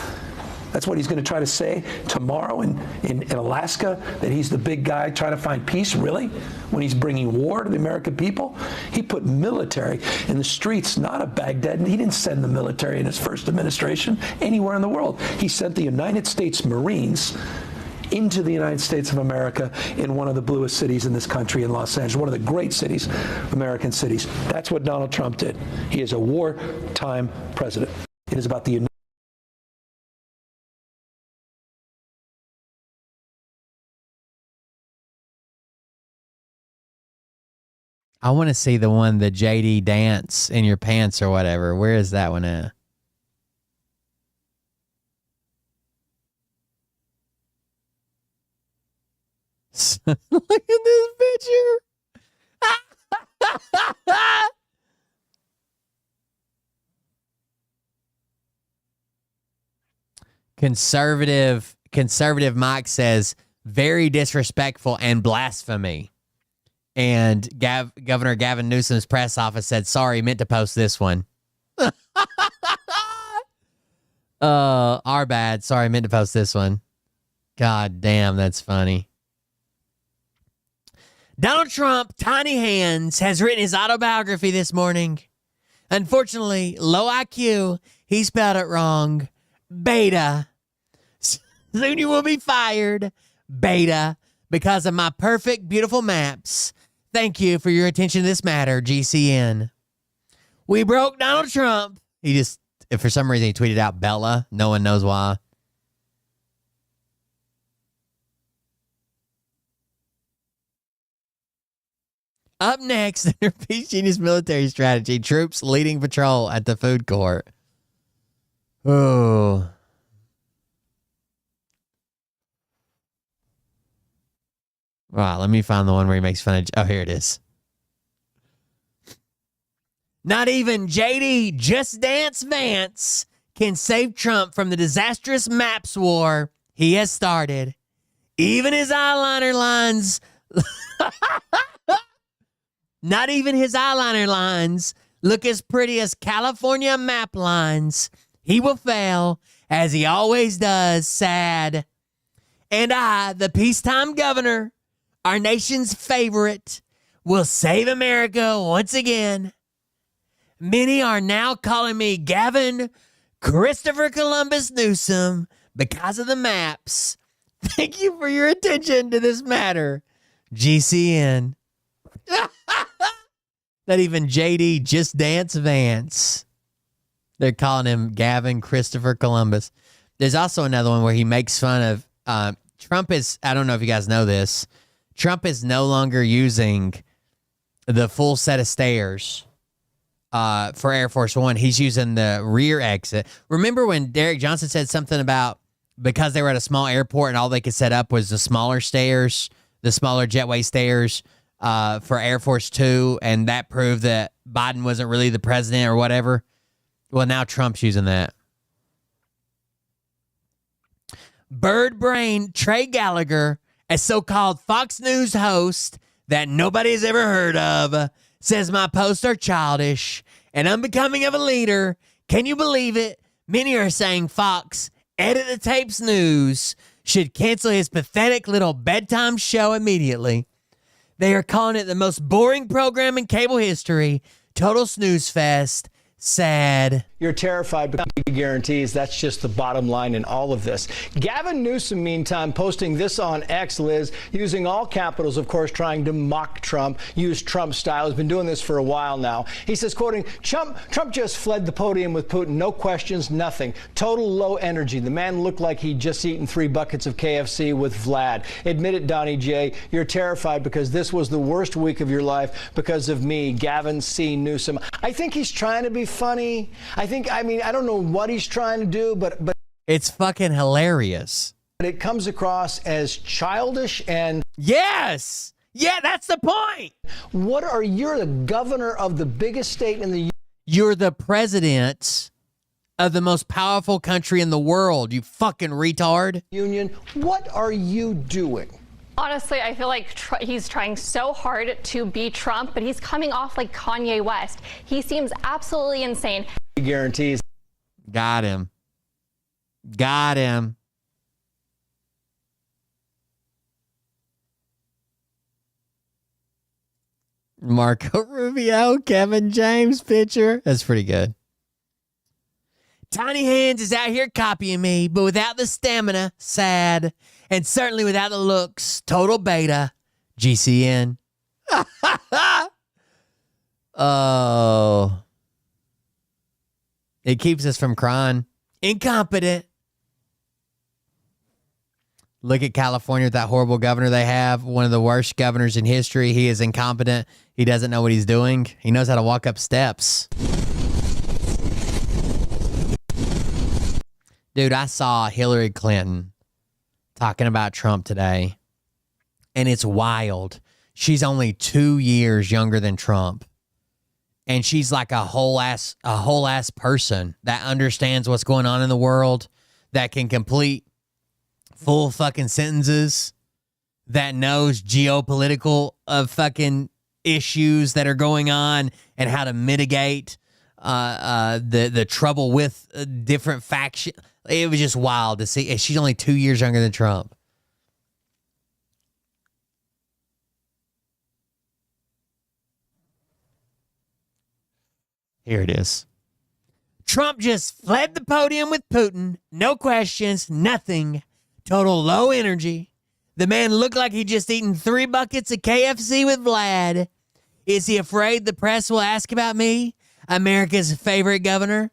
That's what he's going to try to say tomorrow in Alaska, that he's the big guy trying to find peace, really? When he's bringing war to the American people? He put military in the streets, not of Baghdad. He didn't send the military in his first administration anywhere in the world. He sent the United States Marines into the United States of America in one of the bluest cities in this country, in Los Angeles, one of the great cities, American cities. That's what Donald Trump did. He is a wartime president. It is about the I want to see the one, the JD dance in your pants or whatever. Where is that one at? Look at this picture. Conservative Mike says, very disrespectful and blasphemy. And Governor Gavin Newsom's press office said, sorry, meant to post this one. Our bad. Sorry, meant to post this one. God damn, that's funny. Donald Trump, Tiny Hands, has written his autobiography this morning. Unfortunately, low IQ, he spelled it wrong. Beta. Soon you will be fired. Beta. Because of my perfect, beautiful maps. Thank you for your attention to this matter, GCN. We broke Donald Trump. He just, if for some reason he tweeted out Bella. No one knows why. Up next, under Peace Genius military strategy, troops leading patrol at the food court. Oh. Wow, let me find the one where he makes fun of... Oh, here it is. Not even JD Just Dance Vance can save Trump from the disastrous maps war he has started. Even his eyeliner lines... Not even his eyeliner lines look as pretty as California map lines. He will fail, as he always does, sad. And I, the peacetime governor, our nation's favorite, will save America once again. Many are now calling me Gavin Christopher Columbus Newsom because of the maps. Thank you for your attention to this matter. GCN. Not even JD Just Dance Vance. They're calling him Gavin Christopher Columbus. There's also another one where he makes fun of Trump is, I don't know if you guys know this, Trump is no longer using the full set of stairs for Air Force One. He's using the rear exit. Remember when Derek Johnson said something about because they were at a small airport and all they could set up was the smaller stairs, the smaller jetway stairs for Air Force Two, and that proved that Biden wasn't really the president or whatever? Well, now Trump's using that. Bird Brain Trey Gallagher, a so-called Fox News host that nobody's ever heard of, says my posts are childish and unbecoming of a leader. Can you believe it? Many are saying Fox, Edit the Tapes News, should cancel his pathetic little bedtime show immediately. They are calling it the most boring program in cable history. Total snooze fest. Sad. You're terrified because he guarantees that's just the bottom line in all of this. Gavin Newsom, meantime, posting this on X, Liz, using all capitals, of course, trying to mock Trump, use Trump style. He's been doing this for a while now. He says, quoting, Trump just fled the podium with Putin. No questions, nothing. Total low energy. The man looked like he'd just eaten 3 buckets of KFC with Vlad. Admit it, Donnie J. You're terrified because this was the worst week of your life because of me, Gavin C. Newsom. I think he's trying to be funny. I don't know what he's trying to do, but it's fucking hilarious. But it comes across as childish and... Yes! Yeah, that's the point! You're the governor of the biggest state in the... You're the president of the most powerful country in the world, you fucking retard. Union, what are you doing? Honestly, I feel like he's trying so hard to be Trump, but he's coming off like Kanye West. He seems absolutely insane. He guarantees. Got him. Got him. Marco Rubio, Kevin James picture. That's pretty good. Tiny Hands is out here copying me, but without the stamina, sad. And certainly without the looks, total beta. GCN. Oh. It keeps us from crying. Incompetent. Look at California with that horrible governor they have. One of the worst governors in history. He is incompetent. He doesn't know what he's doing. He knows how to walk up steps. Dude, I saw Hillary Clinton talking about Trump today, and it's wild. She's only 2 years younger than Trump, and she's like a whole ass person that understands what's going on in the world, that can complete full fucking sentences, that knows geopolitical fucking issues that are going on and how to mitigate the trouble with different factions. It was just wild to see. She's only 2 years younger than Trump. Here it is. Trump just fled the podium with Putin. No questions, nothing. Total low energy. The man looked like he'd just eaten 3 buckets of KFC with Vlad. Is he afraid the press will ask about me, America's favorite governor?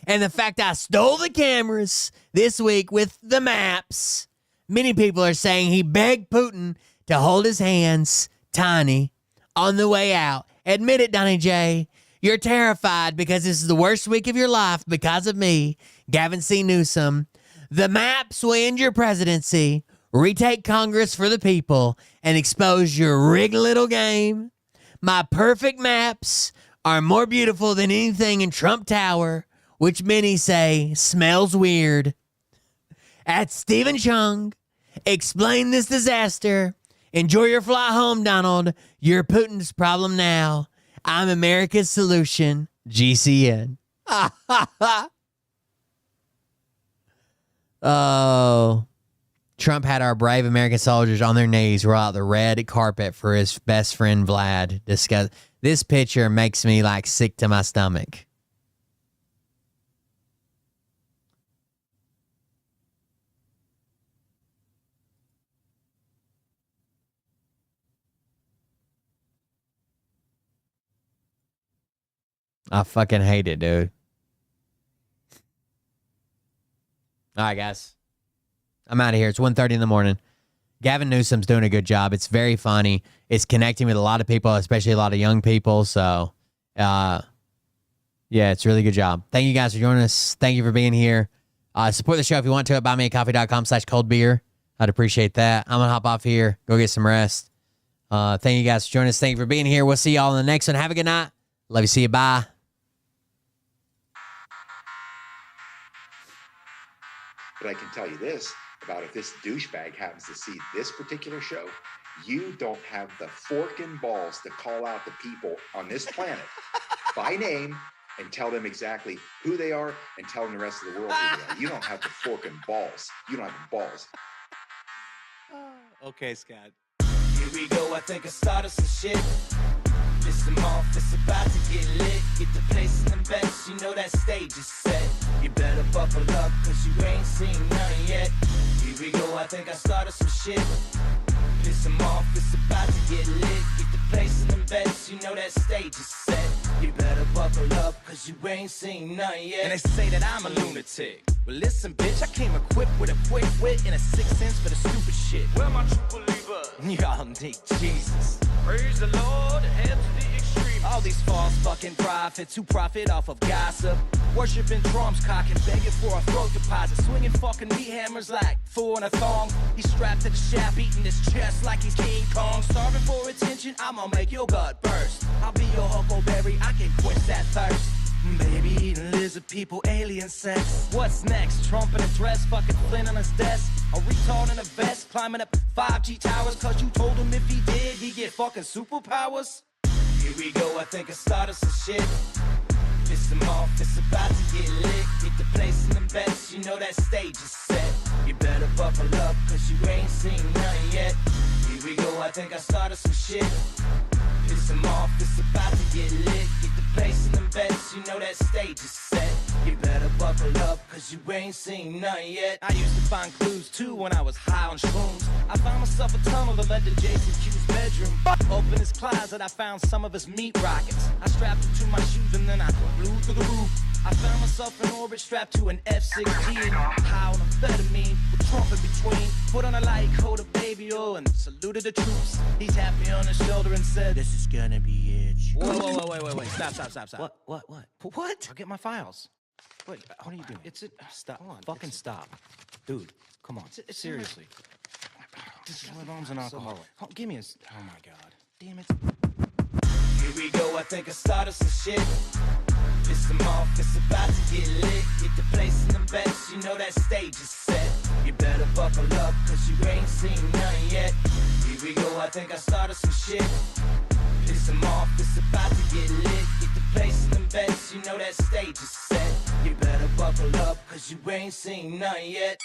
And the fact I stole the cameras this week with the maps. Many people are saying he begged Putin to hold his hands, tiny, on the way out. Admit it, Donnie J. You're terrified because this is the worst week of your life because of me, Gavin C. Newsom. The maps will end your presidency, retake Congress for the people, and expose your rigged little game. My perfect maps are more beautiful than anything in Trump Tower, which many say smells weird. At Stephen Chung, explain this disaster. Enjoy your fly home, Donald. You're Putin's problem now. I'm America's solution. GCN. Oh. Trump had our brave American soldiers on their knees roll out the red carpet for his best friend Vlad. This picture makes me like sick to my stomach. I fucking hate it, dude. All right, guys. I'm out of here. It's 1:30 in the morning. Gavin Newsom's doing a good job. It's very funny. It's connecting with a lot of people, especially a lot of young people. So, yeah, it's a really good job. Thank you guys for joining us. Thank you for being here. Support the show if you want to at buymeacoffee.com/coldbeer. I'd appreciate that. I'm going to hop off here, go get some rest. Thank you guys for joining us. Thank you for being here. We'll see y'all in the next one. Have a good night. Love you. See you. Bye. But I can tell you this about if this douchebag happens to see this particular show, you don't have the forking balls to call out the people on this planet by name and tell them exactly who they are and tell them the rest of the world who they are. You don't have the forking balls. You don't have the balls. Okay, Scott. Here we go. I think I started some shit. Listen off, it's about to get lit. Get the place in the best, you know that stage is set. You better buckle up, cause you ain't seen none yet. Here we go, I think I started some shit. Piss them off, it's about to get lit. Get the place in the best, you know that stage is set. You better buckle up, cause you ain't seen none yet. And they say that I'm a lunatic. Well, listen, bitch, I came equipped with a quick wit and a 6th sense for the stupid shit. Where my true believers? Y'all need Jesus. Praise the Lord, head to the extreme. All these false fucking prophets who profit off of gossip. Worshipping drums, cocking, begging for a throat deposit. Swinging fucking meat hammers like four in a thong. He's strapped to the shaft, beating his chest like he's King Kong. Starving for attention, I'ma make your gut burst. I'll be your huckleberry, I can quench that thirst. Baby eating lizard people, alien sex. What's next? Trump in a dress, fucking Flynn on his desk. A retard in a vest, climbing up 5G towers. Cause you told him if he did, he'd get fucking superpowers. Here we go, I think I started some shit. Piss them off, it's about to get lit. Get the place in the best, you know that stage is set. You better buckle up, cause you ain't seen none yet. Here we go, I think I started some shit. Piss them off, it's about to get lit. Get the place in the best, you know that stage is set. You better buckle up, cause you ain't seen none yet. I used to find clues too when I was high on shrooms. I found myself a tunnel that led to Jason Q's bedroom. Open his closet, I found some of his meat rockets. I strapped it to my shoes and then I flew through the roof. I found myself in orbit strapped to an F-16. High on amphetamine, with Trump in between. Put on a light coat of baby oil and saluted the troops. He tapped me on the shoulder and said, "This is gonna be it." Whoa, wait. Stop. What? What? I'll get my files. Wait, what are you doing? Stop. Hold on. Fucking stop. Dude, come on. Seriously. My mom's an alcoholic. Oh, give me a... Oh, my God. Damn it. Here we go, I think I started some shit. Piss them off, it's about to get lit. Get the place in the best, you know that stage is set. You better buckle up, cause you ain't seen none yet. Here we go, I think I started some shit. Piss them off, it's about to get lit. Get the place in the best, you know that stage is set. You better buckle up, cause you ain't seen none yet.